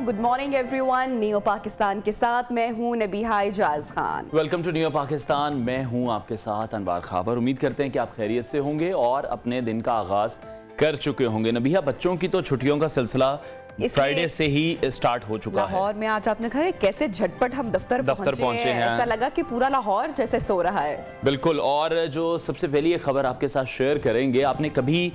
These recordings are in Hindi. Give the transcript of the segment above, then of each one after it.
Good morning everyone. Neo Pakistan के साथ मैं हूं Nabiha Ijaz Khan. Welcome to Neo Pakistan. मैं हूं आपके साथ अनवार खाबर। उम्मीद करते हैं कि आप खैरियत से होंगे और अपने दिन का आगाज कर चुके होंगे। नबीहा, बच्चों की तो छुट्टियों का सिलसिला फ्राइडे से ही स्टार्ट हो चुका है। लाहौर में आज आपने कहा कैसे झटपट हम दफ्तर पहुंचे हैं। ऐसा लगा कि पूरा लाहौर जैसे सो रहा है। बिल्कुल। और जो सबसे पहली ये खबर आपके साथ शेयर करेंगे, आपने कभी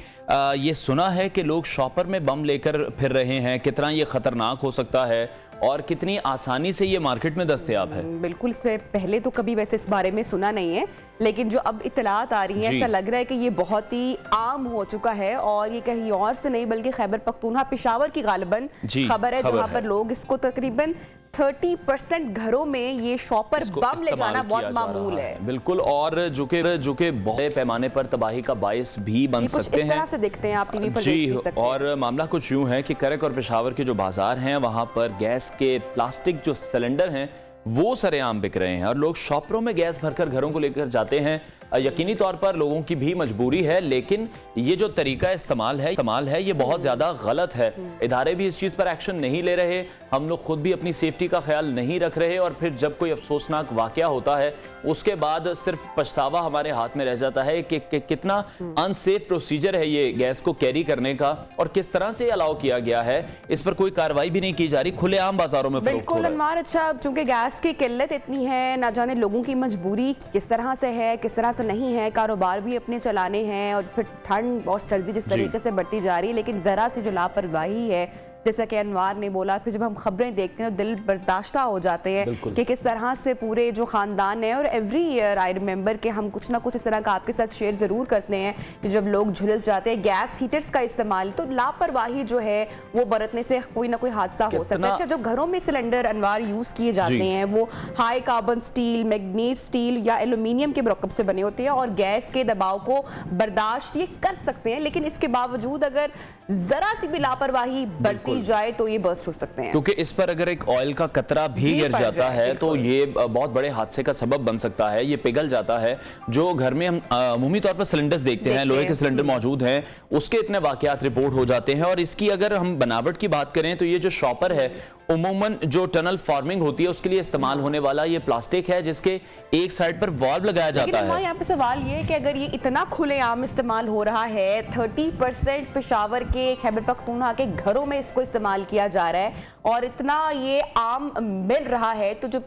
ये सुना है कि लोग शॉपर में बम लेकर फिर रहे हैं? कितना ये खतरनाक हो सकता है और कितनी आसानी से ये मार्केट में दस्तयाब है? बिल्कुल, इससे पहले तो कभी वैसे इस बारे में सुना नहीं है, लेकिन जो अब इतलात आ रही है ऐसा लग रहा है कि ये बहुत ही आम हो चुका है। और ये कहीं और से नहीं बल्कि खैबर पख्तूनख्वा पेशावर की गालिबन खबर है, जहां पर लोग इसको तकरीबन 30% घरों में ये शॉपर बम ले जाना बहुत मामूल है। बिल्कुल। और जो कि बहुत पैमाने पर तबाही का बायस भी बन सकते हैं। इस तरह से दिखते हैं, आप टीवी पर जी। देख भी सकते हैं। और मामला कुछ यूं है कि करक और पेशावर के जो बाजार हैं वहां पर गैस के प्लास्टिक जो सिलेंडर हैं वो सरेआम बिक रहे हैं और लोग शॉपरों में गैस भरकर घरों को लेकर जाते हैं। यकीनी तौर पर लोगों की भी मजबूरी है, लेकिन ये जो तरीका इस्तेमाल है ये बहुत ज्यादा गलत है। इदारे भी इस चीज पर एक्शन नहीं ले रहे, हम लोग खुद भी अपनी सेफ्टी का ख्याल नहीं रख रहे और फिर जब कोई अफसोसनाक वाकया होता है उसके बाद सिर्फ पछतावा हमारे हाथ में रह जाता है कि कितना अनसेफ प्रोसीजर है ये गैस को कैरी करने का और किस तरह से अलाउ किया गया है। इस पर कोई कार्रवाई भी नहीं की जा रही, खुलेआम बाजारों में बिल्कुल अनवार। अच्छा, चूंकि गैस की किल्लत इतनी है, ना जाने लोगों की मजबूरी किस तरह से है किस तरह से नहीं है, कारोबार भी अपने चलाने हैं और फिर ठंड और सर्दी जिस तरीके से बढ़ती जा रही है, लेकिन जरा सी जो लापरवाही है जैसा कि अनवार ने बोला, फिर जब हम खबरें देखते हैं तो दिल बर्दाश्ता हो जाते हैं कि किस तरह से पूरे जो खानदान है। और एवरी ईयर आई रिमेंबर कि हम कुछ ना कुछ इस तरह का आपके साथ शेयर जरूर करते हैं कि जब लोग झुलस जाते हैं गैस हीटर्स का इस्तेमाल, तो लापरवाही जो है वो बरतने से कोई ना कोई हादसा हो सकता है। अच्छा, जो घरों में सिलेंडर अनवार यूज किए जाते हैं वो high carbon steel, manganese steel या एल्यूमिनियम के मरकब से बने होते हैं और गैस के दबाव को बर्दाश्त ये कर सकते हैं, लेकिन इसके बावजूद अगर जरा सी भी लापरवाही बढ़ती जाए तो ये बर्स्ट हो सकते हैं। क्योंकि इस पर अगर एक ऑयल का कतरा भी गिर जाता है तो ये बहुत बड़े हादसे का सबब बन सकता है। ये पिघल जाता है। जो घर में हम अमूमी तौर पर सिलेंडर्स देखते हैं, लोहे के सिलेंडर मौजूद हैं, उसके इतने वाकयात रिपोर्ट हो जाते हैं। और इसकी अगर हम बनावट की बात करें तो ये जो शॉपर है उमूमन जो टनल फार्मिंग होती है उसके लिए इस्तेमाल होने वाला ये प्लास्टिक है जिसके एक साइड पर वाल्व लगाया जाता है। यहाँ पे सवाल ये है कि अगर ये इतना खुलेआम इस्तेमाल हो रहा है, 30% पेशावर के खैबर पख्तूनख्वा के घरों में इसको इस्तेमाल किया जा रहा है और इतना ये आम मिल रहा है, तो जो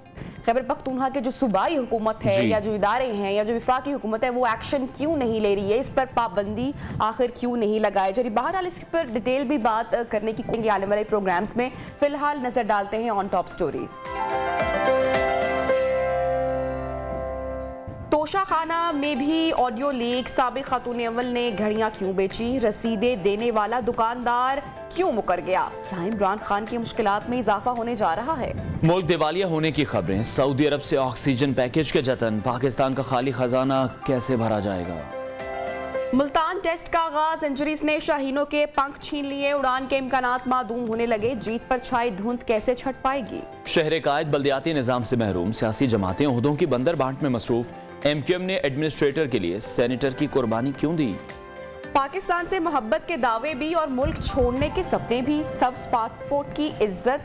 खैबर पख्तूनख्वा के जो सूबाई हुकूमत है या जो इदारे हैं या जो वफाकी हुकूमत है वो एक्शन क्यों नहीं ले रही है? इस पर पाबंदी आखिर क्यों नहीं लगाई जा रही? बहरहाल इस पर डिटेल भी बात करने की आने वाले प्रोग्राम्स में। फिलहाल नजर डालते हैं ऑन टॉप स्टोरीज। तोशा खाना में भी ऑडियो लीक, साबिक खातून अव्वल ने घड़ियां क्यों बेची, रसीदें देने वाला दुकानदार क्यों मुकर गया? क्या इमरान खान की मुश्किलात में इजाफा होने जा रहा है? मुल्क दिवालिया होने की खबरें, सऊदी अरब से ऑक्सीजन पैकेज के जतन, पाकिस्तान का खाली खजाना कैसे भरा जाएगा? मुल्तान टेस्ट का आगाज, इंजरीज ने शाहीनों के पंख छीन लिए, उड़ान के इम्कानात मादूम होने लगे, जीत पर छाई धुंध कैसे छट पाएगी? शहर कायद बल्दियाती निजाम से महरूम, सियासी जमातें ओहदों की बंदर बांट में मसरूफ, MQM ने एडमिनिस्ट्रेटर के लिए सेनेटर की कुर्बानी क्यों दी? पाकिस्तान से मोहब्बत के दावे भी और मुल्क छोड़ने के सपने भी, सब्ज पासपोर्ट की इज्जत,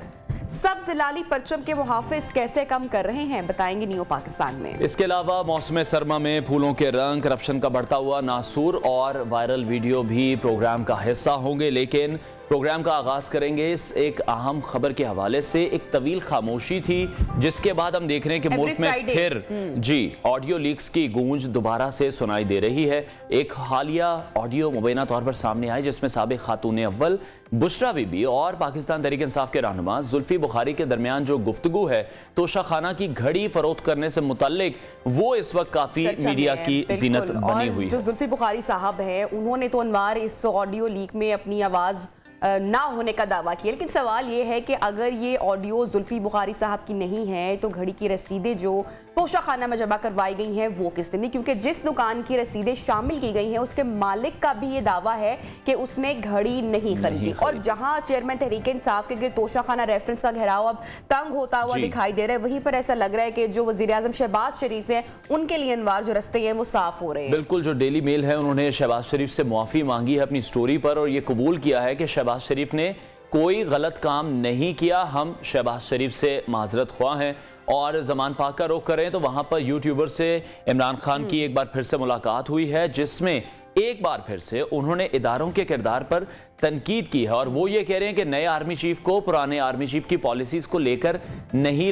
सब जिलाली परचम के मुहाफिज कैसे कम कर रहे हैं, बताएंगे नियो पाकिस्तान में। इसके अलावा मौसम सरमा में फूलों के रंग, करप्शन का बढ़ता हुआ नासूर और वायरल वीडियो भी प्रोग्राम का हिस्सा होंगे। लेकिन प्रोग्राम का आगाज करेंगे इस एक अहम खबर के हवाले से। एक तवील खामोशी थी जिसके बाद हम देख रहे हैं कि मुल्क में फिर ऑडियो लीक्स की गूंज दोबारा से सुनाई दे रही है। एक हालिया ऑडियो मुबैना तौर पर सामने आई जिसमें साबिक खातून अव्वल बुशरा बीबी और पाकिस्तान तहरीक इंसाफ के रहनुमा जुल्फी बुखारी के दरमियान जो गुफ्तगू है तोशा खाना की घड़ी फरोख्त करने से मुतल्लिक, वो इस वक्त काफी मीडिया की जीनत बनी हुई है। जो जुल्फी बुखारी साहब हैं उन्होंने तो अनवार इस ऑडियो लीक में अपनी आवाज ना होने का दावा किया, लेकिन सवाल ये है कि अगर ये ऑडियो जुल्फी बुखारी साहब की नहीं है तो घड़ी की रसीदें जो तोशा खाना में जमा करवाई गई हैं वो किसने दी? क्योंकि जिस दुकान की रसीदें शामिल की गई हैं उसके मालिक का भी ये दावा है कि उसने घड़ी नहीं खरीदी। और जहां चेयरमैन तहरीक इंसाफ के गिर तोशा खाना रेफरेंस का घेराव अब तंग होता हुआ दिखाई दे रहा है, वहीं पर ऐसा लग रहा है कि जो वजीर आजम शहबाज शरीफ है उनके लिए अनवार जो रस्ते हैं वो साफ हो रहे हैं। बिल्कुल, जो डेली मेल है उन्होंने शहबाज शरीफ से मुआफी मांगी है अपनी स्टोरी पर और ये कबूल किया है कि शहबाज शरीफ ने कोई गलत काम नहीं किया। हम शहबाज शरीफ से माजरत ख्वाह हैं और ज़मान पाक का रुख करें तो वहाँ पर यूट्यूबर से इमरान खान की एक बार फिर से मुलाकात हुई है, जिसमें एक बार फिर से उन्होंने इदारों के किरदार पर तनकीद की है और वो ये कह रहे हैं कि नए आर्मी चीफ को पुराने आर्मी चीफ की पॉलिसीज़ को लेकर नहीं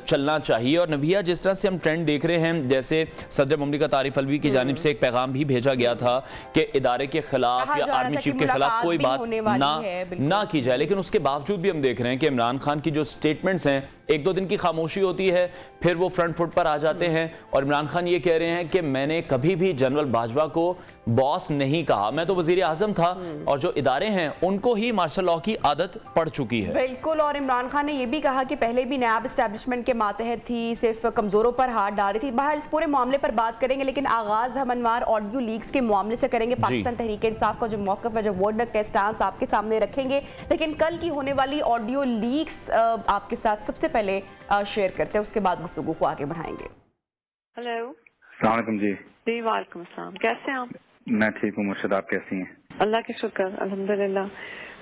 चलना चाहिए। और नबिया, जिस तरह से हम ट्रेंड देख रहे हैं, जैसे सदर मुमलिकत आरिफ अलवी की जानिब से एक पैगाम भी भेजा गया था कि इदारे के खिलाफ या आर्मी चीफ के खिलाफ कोई बात ना की जाए, लेकिन उसके बावजूद भी हम देख रहे हैं कि इमरान खान की जो स्टेटमेंट्स हैं, एक दो दिन की खामोशी होती है, फिर वो फ्रंट फुट पर आ जाते हैं और इमरान खान ये कह रहे हैं कि मैंने कभी भी जनरल बाजवा को बॉस नहीं कहा, मैं तो वजीर आजम था और जो इदारे हैं उनको ही मार्शल लॉ की आदत पड़ चुकी है। बिल्कुल। और इमरान खान ने यह भी कहा कि पहले भी नैब एस्टैब्लिशमेंट के मातहत थी, सिर्फ कमजोरों पर हाथ डाल रही थी। बाहर इस पूरे मामले पर बात करेंगे, लेकिन आगाज हम अनवार ऑडियो लीक्स के मामले से करेंगे। पाकिस्तान तहरीक इंसाफ का जो मौक़िफ़ है, जो वर्ड का स्टांस आपके सामने रखेंगे, लेकिन कल की होने वाली ऑडियो लीक्स आपके साथ सबसे पहले शेयर करते हैं, उसके बाद गुफ्तगू को आगे बढ़ाएंगे। हेलो, अस्सलाम वालेकुम जी। जी वालेकुम अस्सलाम, कैसे हैं आप? मैं ठीक हूँ मुर्शद, आप कैसी हैं? अल्लाह के शुक्र, अल्हम्दुलिल्लाह।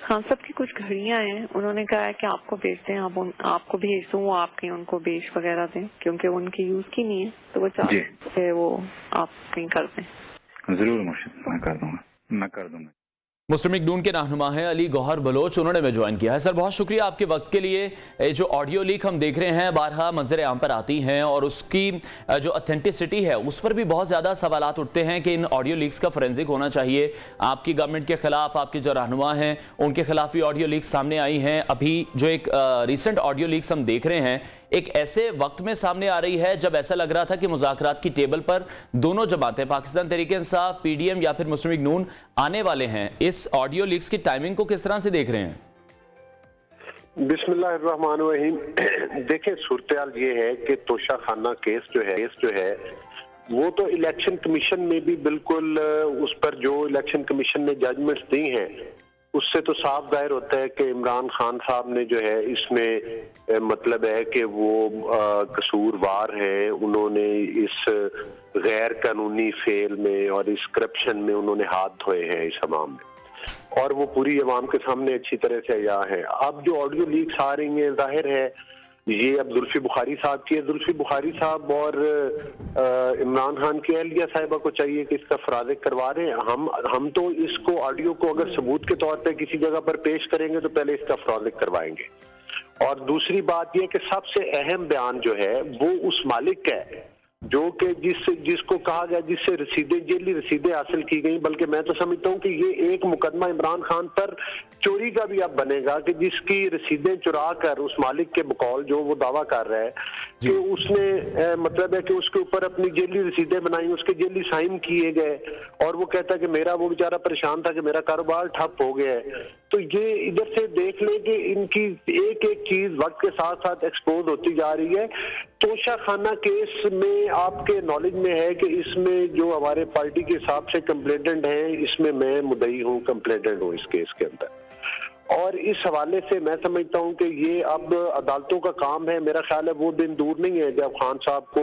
खान साहब की कुछ घड़ियां हैं, उन्होंने कहा है कि आपको बेचते हैं, आपको भेज दूँ, वो आपके उनको बेच वगैरह दें, क्योंकि उनकी यूज की नहीं है, तो वो चाहते हैं वो आप कहीं कर दें। जरूर मुर्शद, मैं कर दूंगा। मुस्लिम लीग नून के रहनुमा हैं अली गौहर बलोच, उन्होंने में ज्वाइन किया है। सर, बहुत शुक्रिया आपके वक्त के लिए। जो ऑडियो लीक हम देख रहे हैं बारहा मंजर आम पर आती हैं और उसकी जो ऑथेंटिसिटी है उस पर भी बहुत ज़्यादा सवालात उठते हैं कि इन ऑडियो लीक्स का फोरेंसिक होना चाहिए। आपकी गवर्नमेंट के खिलाफ आपके जो रहनुमा हैं उनके खिलाफ भी ऑडियो लीक्स सामने आई हैं। अभी जो एक रिसेंट ऑडियो लीक्स हम देख रहे हैं एक ऐसे वक्त में सामने आ रही है जब ऐसा लग रहा था कि मुज़ाकरात की टेबल पर दोनों जमातें, पाकिस्तान तहरीक इंसाफ, पीडीएम या फिर मुस्लिम लीग नून, आने वाले हैं। इस ऑडियो लीक्स की टाइमिंग को किस तरह से देख रहे हैं? बिस्मिल्लाहिर्रहमानिर्रहीम। देखें, सूरत-ए-हाल ये है कि तोशा खाना केस जो है वो तो इलेक्शन कमीशन में भी बिल्कुल उस पर जो इलेक्शन कमीशन ने जजमेंट्स दी हैं उससे तो साफ जाहिर होता है कि इमरान खान साहब ने जो है इसमें मतलब है कि वो कसूरवार हैं। उन्होंने इस गैर कानूनी फेल में और इस करप्शन में उन्होंने हाथ धोए हैं इस अवाम में, और वो पूरी अवाम के सामने अच्छी तरह से आया है। अब जो ऑडियो लीक्स आ रही हैं, जाहिर है ये अब जुल्फी बुखारी साहब की है। जुल्फी बुखारी साहब और इमरान खान की अहलिया साहिबा को चाहिए कि इसका फराज़ करवा रहे हैं। हम तो इसको ऑडियो को अगर सबूत के तौर पे किसी जगह पर पेश करेंगे तो पहले इसका फराज़ करवाएंगे। और दूसरी बात यह कि सबसे अहम बयान जो है वो उस मालिक का है जो कि जिसको कहा गया, जिससे जेली रसीदें हासिल की गई। बल्कि मैं तो समझता हूँ कि ये एक मुकदमा इमरान खान पर चोरी का भी अब बनेगा कि जिसकी रसीदें चुरा कर उस मालिक के बकौल जो वो दावा कर रहा है कि उसने मतलब है कि उसके ऊपर अपनी जेली रसीदें बनाई, उसके जेली साइन किए गए, और वो कहता है कि मेरा, वो बेचारा परेशान था कि मेरा कारोबार ठप हो गया है। तो ये इधर से देख ले कि इनकी एक एक चीज वक्त के साथ साथ एक्सपोज होती जा रही है। तोशा खाना केस में आपके नॉलेज में है कि इसमें जो हमारे पार्टी के हिसाब से कंप्लेंटेंट हैं, इसमें मैं मुद्दई हूँ, कंप्लेंटेंट हूँ इस केस के अंदर। और इस हवाले से मैं समझता हूं कि ये अब अदालतों का काम है। मेरा ख्याल है वो दिन दूर नहीं है जब खान साहब को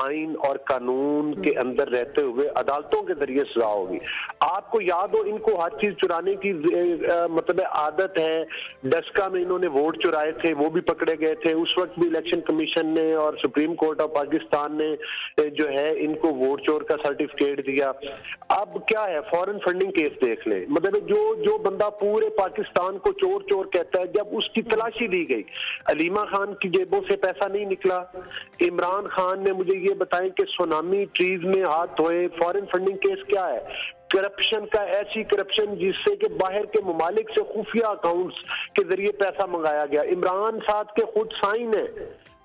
आइन और कानून के अंदर रहते हुए अदालतों के जरिए सजा होगी। आपको याद हो, इनको हर चीज चुराने की मतलब आदत है। डस्का में इन्होंने वोट चुराए थे, वो भी पकड़े गए थे। उस वक्त भी इलेक्शन कमीशन ने और सुप्रीम कोर्ट ऑफ पाकिस्तान ने जो है इनको वोट चोर का सर्टिफिकेट दिया। अब क्या है, फॉरेन फंडिंग केस देख ले। मतलब जो बंदा पूरे पाकिस्तान को चोर चोर कहता है, जब उसकी तलाशी ली गई, अलीमा खान की जेबों से पैसा नहीं निकला। इमरान खान ने मुझे ये बताएं कि सुनामी ट्रीज में हाथ धोए। फॉरेन फंडिंग केस क्या है? करप्शन का, ऐसी करप्शन जिससे कि बाहर के ममालिक से खुफिया अकाउंट्स के जरिए पैसा मंगाया गया। इमरान साहब के खुद साइन है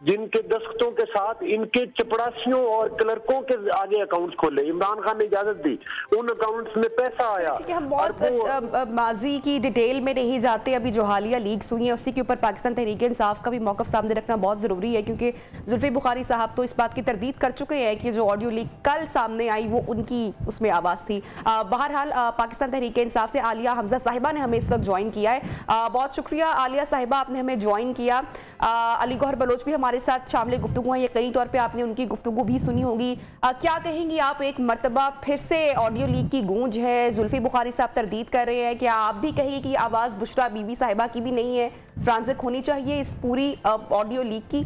जिनके दस्तखतों के साथ इनके चपड़ासियों और क्लर्कों के आगे अकाउंट्स खोले। इमरान खान ने इजाजत दी, उन अकाउंट्स में पैसा आया। ठीक है, हम बहुत माजी की डिटेल में नहीं जाते। अभी जो हालिया लीक्स हुई हैं उसी के ऊपर पाकिस्तान तहरीक इंसाफ का भी मौक़िफ़ सामने रखना बहुत ज़रूरी है, क्योंकि जुल्फी बुखारी साहब तो इस बात की तरदीद कर चुके हैं कि जो ऑडियो लीक कल सामने आई वो उनकी उसमें आवाज़ थी। बहरहाल पाकिस्तान तहरीक इंसाफ से आलिया हमजा साहिबा ने हमें इस वक्त ज्वाइन किया है। बहुत शुक्रिया आलिया साहिबा, आपने हमें ज्वाइन किया। अली गौहर बलोच भी हमारे हमारे साथ शामिल गुफ्तगू हैं, यकीनी तौर पे आपने उनकी गुफ्तगू भी सुनी होगी। क्या कहेंगी आप, एक मरतबा फिर से ऑडियो लीक की गूंज है, जुल्फी बुखारी साहब तरदीद कर रहे हैं, क्या आप भी कहेंगे कि आवाज़ बुशरा बीबी साहिबा की भी नहीं है, ट्रांजिट होनी चाहिए इस पूरी ऑडियो लीक की?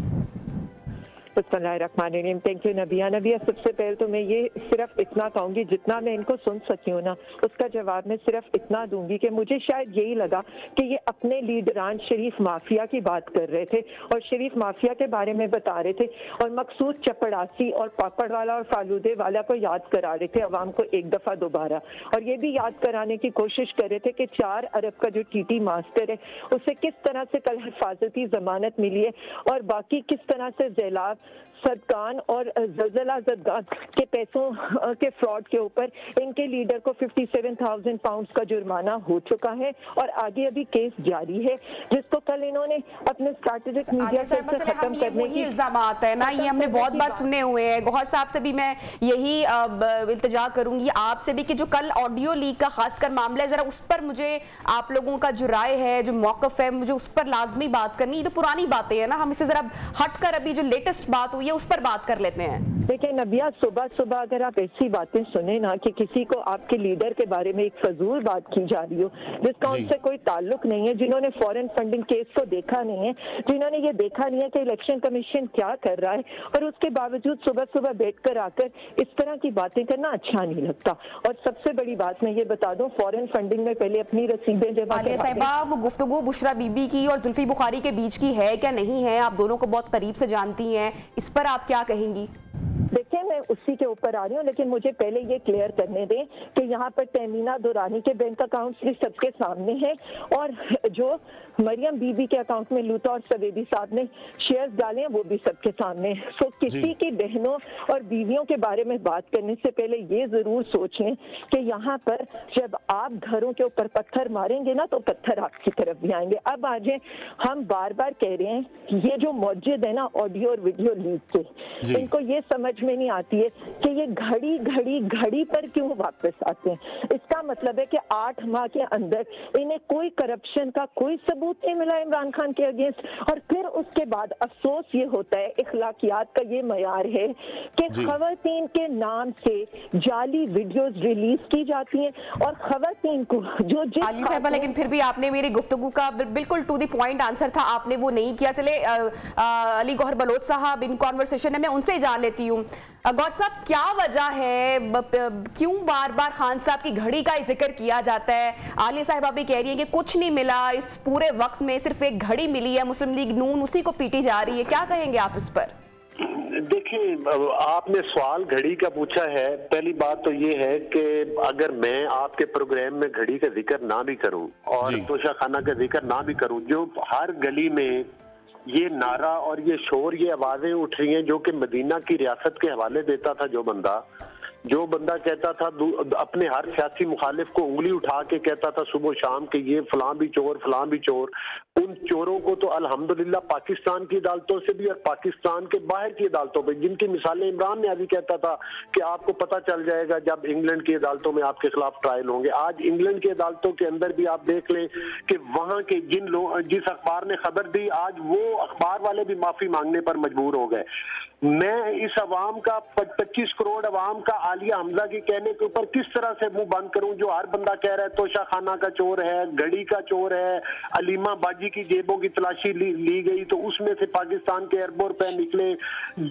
बिस्मिल्लाहिर्रहमानिर्रहीम। थैंक यू नबिया। नबिया, सबसे पहले तो मैं ये सिर्फ इतना कहूँगी, जितना मैं इनको सुन सकी हूँ ना, उसका जवाब मैं सिर्फ इतना दूंगी कि मुझे शायद यही लगा कि ये अपने लीडरान शरीफ माफिया की बात कर रहे थे और शरीफ माफिया के बारे में बता रहे थे और मकसूद चपड़ासी और पापड़ वाला और फालूदे वाला को याद करा रहे थे अवाम को एक दफ़ा दोबारा, और ये भी याद कराने की कोशिश कर रहे थे कि 4 अरब का जो टीटी मास्टर है उसे किस तरह से कल हिफाजती जमानत मिली है और बाकी किस तरह से जैलाब सदकान और जलजला जदगान के पैसों के फ्रॉड के ऊपर इनके लीडर को 57,000 पाउंड का जुर्माना हो चुका है और आगे अभी केस जारी है, जिसको कल इन्होंने अपने स्ट्रैटेजिक मीडिया से खत्म करने की इल्जाम है ना, ये हमने बहुत बार सुने हुए हैं। गौहर साहब से भी मैं यही इल्तिजा करूंगी, आपसे भी, कि जो कल ऑडियो लीक का खासकर मामला है, जरा उस पर मुझे आप लोगों का जो राय है, जो मौकफ है, मुझे उस पर लाजमी बात करनी। ये तो पुरानी बातें है ना, हम इसे जरा हटकर अभी जो लेटेस्ट बात हुई है उस पर बात कर लेते हैं। देखिए नबिया, सुबह सुबह अगर आप ऐसी बातें सुने ना कि किसी को आपके लीडर के बारे में एक फजूल बात की जा रही हो जिसका उनसे कोई ताल्लुक नहीं है, जिन्होंने फॉरेन फंडिंग केस को देखा नहीं है, जिन्होंने ये देखा नहीं है कि इलेक्शन कमीशन क्या कर रहा है, और उसके बावजूद सुबह सुबह बैठकर आकर इस तरह की बातें करना अच्छा नहीं लगता। और सबसे बड़ी बात मैं ये बता दूं, फॉरेन फंडिंग में पहले अपनी रसीदें जमा आलिया साहिबा, वो गुफ्तगू बुशरा बीबी की और जुल्फी बुखारी के बीच की है क्या नहीं है? आप दोनों को बहुत करीब से जानती हैं, इस पर आप क्या कहेंगी? देखिए, मैं उसी के ऊपर आ रही हूँ, लेकिन मुझे पहले ये क्लियर करने दें कि यहाँ पर तहमीना दुरानी के बैंक अकाउंट्स भी सबके सामने हैं और जो मरियम बीबी के अकाउंट में लूता और सवेदी साहब ने शेयर्स डाले हैं वो भी सबके सामने हैं। सो किसी की बहनों और बीवियों के बारे में बात करने से पहले ये जरूर सोचें कि यहाँ पर जब आप घरों के ऊपर पत्थर मारेंगे ना तो पत्थर आपकी तरफ भी आएंगे। अब आज हम बार बार कह रहे हैं ये जो मौजूद है ना ऑडियो और वीडियो लीक के, इनको ये समझ में नहीं आती है कि ये घड़ी पर क्यों वापस आते हैं। इसका मतलब है कि 8 माह के अंदर इन्हें कोई करप्शन का कोई सबूत नहीं मिला इमरान खान के अगेंस्ट, और फिर उसके बाद अफसोस ये होता है, इखलाकियात का ये मयार है कि खवातीन के नाम से जाली वीडियोस रिलीज की जाती हैं और खवातीन को जो लेकिन फिर भी आपने मेरी गुफ्तगू का बिल्कुल टू द पॉइंट आंसर था, आपने वो नहीं किया। चले अली गौहर बलोच साहब इन कॉन्वर्सेशन में मैं उनसे जान लेती हूँ। गौर साहब, क्या वजह है, क्यों बार बार खान साहब की घड़ी का जिक्र किया जाता है? आलिया साहिबा भी कह रही है कि कुछ नहीं मिला, इस पूरे वक्त में सिर्फ एक घड़ी मिली है, मुस्लिम लीग नून उसी को पीटी जा रही है, क्या कहेंगे आप इस पर? देखिए, आपने सवाल घड़ी का पूछा है। पहली बात तो ये है कि अगर मैं आपके प्रोग्राम में घड़ी का जिक्र ना भी करूं और तोशा खाना का जिक्र ना भी करूं, जो हर गली में ये नारा और ये शोर, ये आवाजें उठ रही हैं, जो कि मदीना की रियासत के हवाले देता था जो बंदा कहता था, अपने हर सियासी मुखालिफ को उंगली उठा के कहता था सुबह शाम के ये फलां भी चोर, उन चोरों को तो अल्हम्दुलिल्लाह पाकिस्तान की अदालतों से भी और पाकिस्तान के बाहर की अदालतों पे, जिनकी मिसालें इमरान ने अभी कहता था कि आपको पता चल जाएगा जब इंग्लैंड की अदालतों में आपके खिलाफ ट्रायल होंगे। आज इंग्लैंड की अदालतों के अंदर भी आप देख लें कि वहां के जिस अखबार ने खबर दी, आज वो अखबार वाले भी माफी मांगने पर मजबूर हो गए। मैं इस अवाम का 25 करोड़ अवाम का आलिया हमजा के कहने के ऊपर किस तरह से मुंह बंद करूं, जो हर बंदा कह रहा है तोशा खाना का चोर है, घड़ी का चोर है, अलीमा बाजी की जेबों की तलाशी ली गई तो उसमें से पाकिस्तान के अरबों रुपए निकले।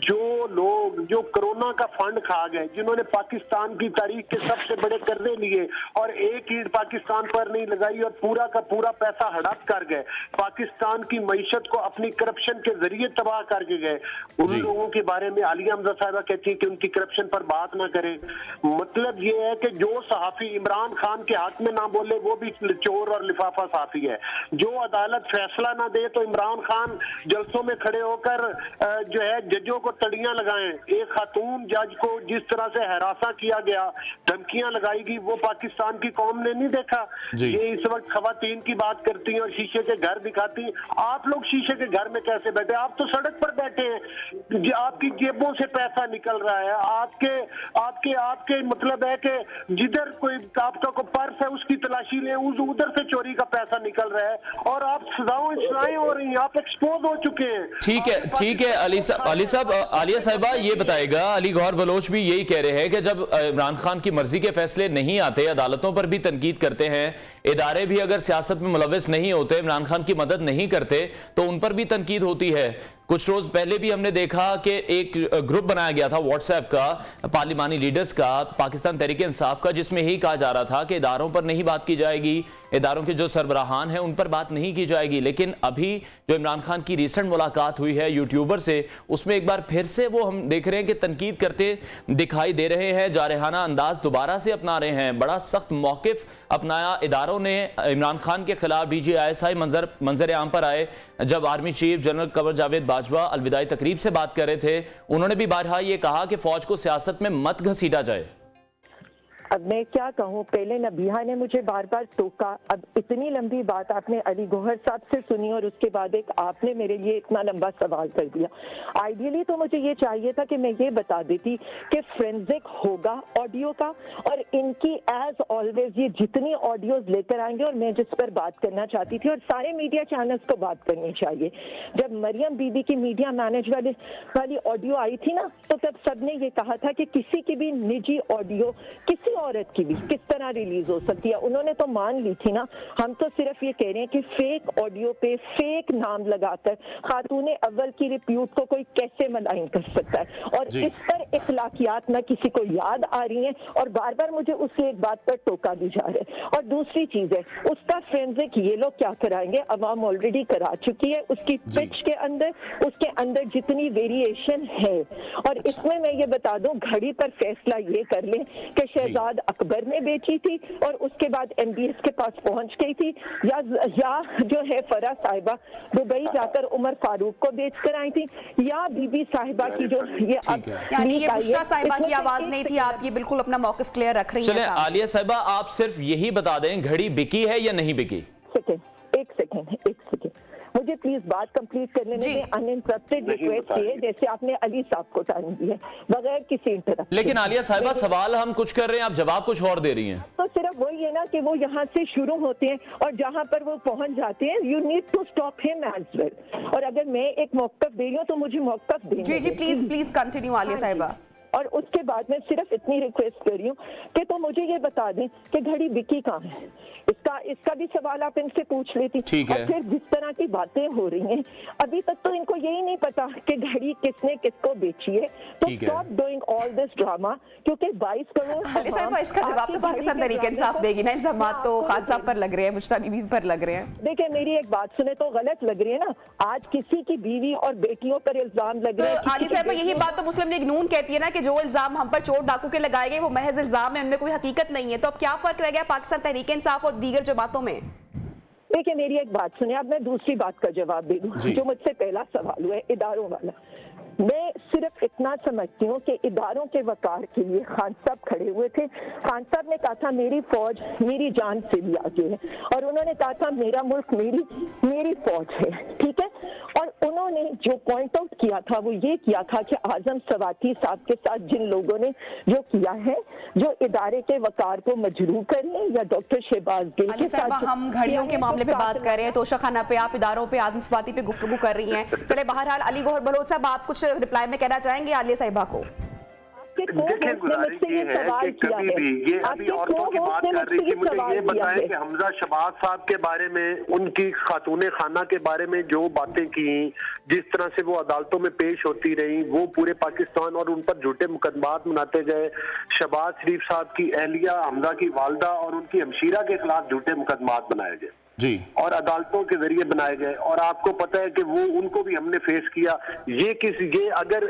जो लोग जो कोरोना का फंड खा गए, जिन्होंने पाकिस्तान की तारीख के सबसे बड़े कर्जे लिए और एक ईंट पाकिस्तान पर नहीं लगाई और पूरा का पूरा पैसा हड़प कर गए, पाकिस्तान की मईशत को अपनी करप्शन के जरिए तबाह करके गए, उन लोगों के बारे में आलिया हमजा साहिबा कहती है कि उनकी करप्शन पर बात ना करें। मतलब ये है कि जो सहाफी इमरान खान के हक में ना बोले वो भी चोर और लिफाफा साफी है। जो अदालत फैसला ना दे तो इमरान खान जलसों में खड़े होकर जो है जजों को तड़ियां लगाएं। एक खातून जज को जिस तरह से हरासा किया गया, धमकियां लगाई गई, वो पाकिस्तान की कौम ने नहीं देखा। ये इस वक्त खवातीन की बात करती हैं और शीशे के घर दिखाती। आप लोग शीशे के घर में कैसे बैठे? आप तो सड़क पर बैठे हैं, आपकी जेबों से पैसा निकल रहा है, आपके आपके मतलब है कि जिधर कोई आपका कोई पर्स है उसकी तलाशी लें, उधर से चोरी का पैसा निकल रहा है और आप सजाएं हो रही हैं, आप एक्सपोज हो चुके हैं। ठीक है अली साहब, आलिया साहिबा ये बताएगा, अली गौहर बलोच भी यही कह रहे हैं कि जब इमरान खान की मर्जी के फैसले नहीं आते, अदालतों पर भी तनकीद करते हैं, इदारे भी अगर सियासत में मुलव्वस नहीं होते, इमरान खान की मदद नहीं करते तो उन पर भी तनकीद होती है। कुछ रोज पहले भी हमने देखा कि एक ग्रुप बनाया गया था व्हाट्सएप का, पार्लिमानी लीडर्स का, पाकिस्तान तहरीक इंसाफ का, जिसमें ही कहा जा रहा था कि इदारों पर नहीं बात की जाएगी, इदारों के जो सरबराहान हैं उन पर बात नहीं की जाएगी। लेकिन अभी जो इमरान खान की रिसेंट मुलाकात हुई है यूट्यूबर से, उसमें एक बार फिर से वो हम देख रहे हैं कि तनकीद करते दिखाई दे रहे हैं, जारहाना अंदाज दोबारा से अपना रहे हैं। बड़ा सख्त मौकिफ अपनाया इदारों ने इमरान खान के खिलाफ। DGISI मंजर आम पर आए जब army chief general Qamar Javed Bajwa अलविदाई तकरीब से बात कर रहे थे, उन्होंने भी बारहा ये कहा कि फौज को सियासत में मत घसीटा जाए। अब मैं क्या कहूँ, पहले नबीहा ने मुझे बार बार टोका, अब इतनी लंबी बात आपने अली गौहर साहब से सुनी और उसके बाद एक आपने मेरे लिए इतना लंबा सवाल कर दिया। आइडियली तो मुझे ये चाहिए था कि मैं ये बता देती कि फोरेंसिक होगा ऑडियो का, और इनकी एज ऑलवेज ये जितनी ऑडियोज लेकर आएंगे, और मैं जिस पर बात करना चाहती थी और सारे मीडिया चैनल्स को बात करनी चाहिए, जब मरियम बीबी की मीडिया मैनेज वाली ऑडियो आई थी ना, तो तब सबने ये कहा था कि किसी की भी निजी ऑडियो किसी औरत की भी किस तरह रिलीज हो सकती है। उन्होंने तो मान ली थी ना, हम तो सिर्फ ये कह रहे हैं कि फेक ऑडियो पे फेक नाम लगाकर खातूने अव्वल की रिप्यूट को कोई कैसे मलाइन कर सकता है, और इस पर इखलाकियात ना किसी को याद आ रही हैं, और बार बार मुझे उसकी एक बात पर टोका भी जा रहा है। और दूसरी चीज है, उसका फोरेंसिक ये लोग क्या कराएंगे, अवाम ऑलरेडी करा चुकी है, उसकी पिच के अंदर, उसके अंदर जितनी वेरिएशन है। और इसमें मैं ये बता दूं, घड़ी पर फैसला ये कर लें कि शहजाद अकबर ने बेची थी और उसके बाद MBS के पास पहुंच गई थी, या जो है फरा साहिबा दुबई जाकर उमर फारूक को बेच कर आई थी, या बीबी साहिबा की जो ये अब यानी ये बुशरा साहिबा की आवाज नहीं थी। आप ये बिल्कुल अपना मौकिफ क्लियर रख रही हैं। चलें आलिया साहिबा, आप सिर्फ यही बता दें, घड़ी बिकी है या नहीं बिकी? एक सेकेंड मुझे प्लीज बात कंप्लीट करने में अनइंटरप्टेड रिक्वेस्ट है, जैसे आपने अली साहब को टाइम दिया बगैर किसी इंटरप्ट। लेकिन आलिया साहिबा, सवाल हम कुछ कर रहे हैं, आप जवाब कुछ और दे रही हैं। तो सिर्फ वही है ना कि वो यहाँ से शुरू होते हैं और जहाँ पर वो पहुंच जाते हैं, you need to stop him as well. और अगर मैं एक मौकफ दे रही हूँ तो मुझे मौकफ देना। जी प्लीज कंटिन्यू आलिया साहिबा। और उसके बाद मैं सिर्फ इतनी रिक्वेस्ट कर रही हूँ कि तो मुझे ये बता दें कि घड़ी बिकी कहाँ है। इसका भी सवाल आप इनसे पूछ लेती। और फिर जिस तरह की बातें हो रही हैं, अभी तक तो इनको यही नहीं पता कि घड़ी किसने किसको बेची है। तो stop doing all this drama, क्योंकि 22 करोड़। इसका जवाब तो पाकिस्तान तहरीक इंसाफ देगी ना। इल्जामात तो खान साहब पर लग रहे हैं, मुश्ता बीबी पर लग रहे हैं। देखिए मेरी एक बात सुने तो गलत लग रही है ना, आज किसी की बीवी और बेटियों पर इल्जाम लग रहे हैं। आली साहब, यही बात तो मुस्लिम लीग नून कहती है ना कि जो इल्जाम हम पर चोर डाकू के लगाए गए वो महज इल्जाम है, उनमें कोई हकीकत नहीं है। तो अब क्या फर्क रह गया पाकिस्तान तहरीक इंसाफ और दीगर जमातों में? देखिए मेरी एक बात सुनिए, अब मैं दूसरी बात का जवाब दे दूं। जो मुझसे पहला सवाल हुआ है इदारों वाला, मैं सिर्फ इतना समझती हूँ कि इदारों के वकार के लिए खान साहब खड़े हुए थे। खान साहब ने कहा था मेरी फौज मेरी जान से भी आगे है, और उन्होंने कहा था मेरा मुल्क मेरी फौज है, ठीक है। और उन्होंने जो पॉइंट आउट किया था वो ये किया था कि आजम सवाती साहब के साथ जिन लोगों ने जो किया है, जो इदारे के वकार को मजरूह करें, या डॉक्टर शहबाज गिल के साथ हम घड़ियों के मामले पे बात कर रहे हैं, तोशाखाना पे आप इदारों पे आजम सवाती पे गुफ्तगू कर रही हैं। चले बहरहाल अली गौहर बलोच साहब, आप कुछ रिप्लाई में कहना चाहेंगे आलिया साहिबा को? देखिए गुजारिश ये है कि कभी भी ये अभी औरतों की बात कर रही थी, मुझे ये बताएं कि हमजा शहबाज साहब के बारे में, उनकी खातूने खाना के बारे में जो बातें की, जिस तरह से वो अदालतों में पेश होती रही, वो पूरे पाकिस्तान और उन पर झूठे मुकदमात बनाते गए। शहबाज शरीफ साहब की अहलिया, हमजा की वालदा और उनकी हमशीरा के खिलाफ झूठे मुकदमात बनाए गए जी, और अदालतों के जरिए बनाए गए। और आपको पता है कि वो उनको भी हमने फेस किया। ये अगर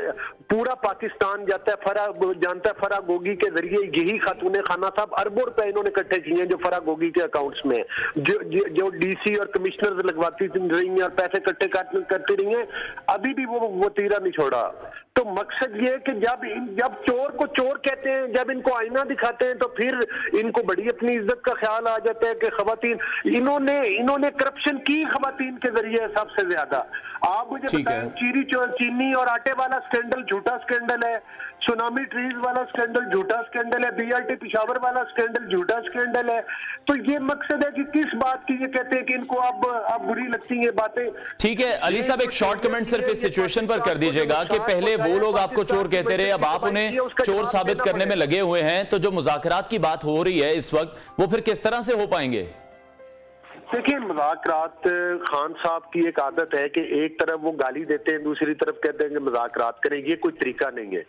पूरा पाकिस्तान जानता है फरा गोगी के जरिए यही खातूने खाना साहब अरबों रुपए इन्होंने इकट्ठे किए हैं जो फरा गोगी के अकाउंट्स में, जो DC और कमिश्नर लगवाती रही हैं और पैसे इकट्ठे करती रही हैं, अभी भी वो तीरा नहीं छोड़ा। तो मकसद ये है कि जब चोर को चोर कहते हैं, जब इनको आईना दिखाते हैं, तो फिर इनको बड़ी अपनी इज्जत का ख्याल आ जाता है कि खवातीन, इन्होंने इन्होंने करप्शन की खवातीन के जरिए सबसे ज्यादा। आप मुझे बताएं, चीनी और आटे वाला स्कैंडल झूठा स्कैंडल है, सुनामी ट्रीज वाला स्कैंडल झूठा स्कैंडल है, बीआरटी पेशावर वाला स्कैंडल झूठा स्कैंडल है। तो ये मकसद है कि किस बात की ये कहते हैं कि इनको अब बुरी लगती है बातें। ठीक है अली साहब, एक शॉर्ट कमेंट सिर्फ इस सिचुएशन पर कर दीजिएगा कि पहले वो लोग आपको चोर कहते रहे, अब आप उन्हें चोर साबित करने में लगे हुए हैं, तो जो मुज़ाकरात की बात हो रही है इस वक्त वो फिर किस तरह से हो पाएंगे? देखिए, मुज़ाकरात खान साहब की एक आदत है कि एक तरफ वो गाली देते हैं, दूसरी तरफ कहते हैं कि मुज़ाकरात करें। ये कोई तरीका नहीं है।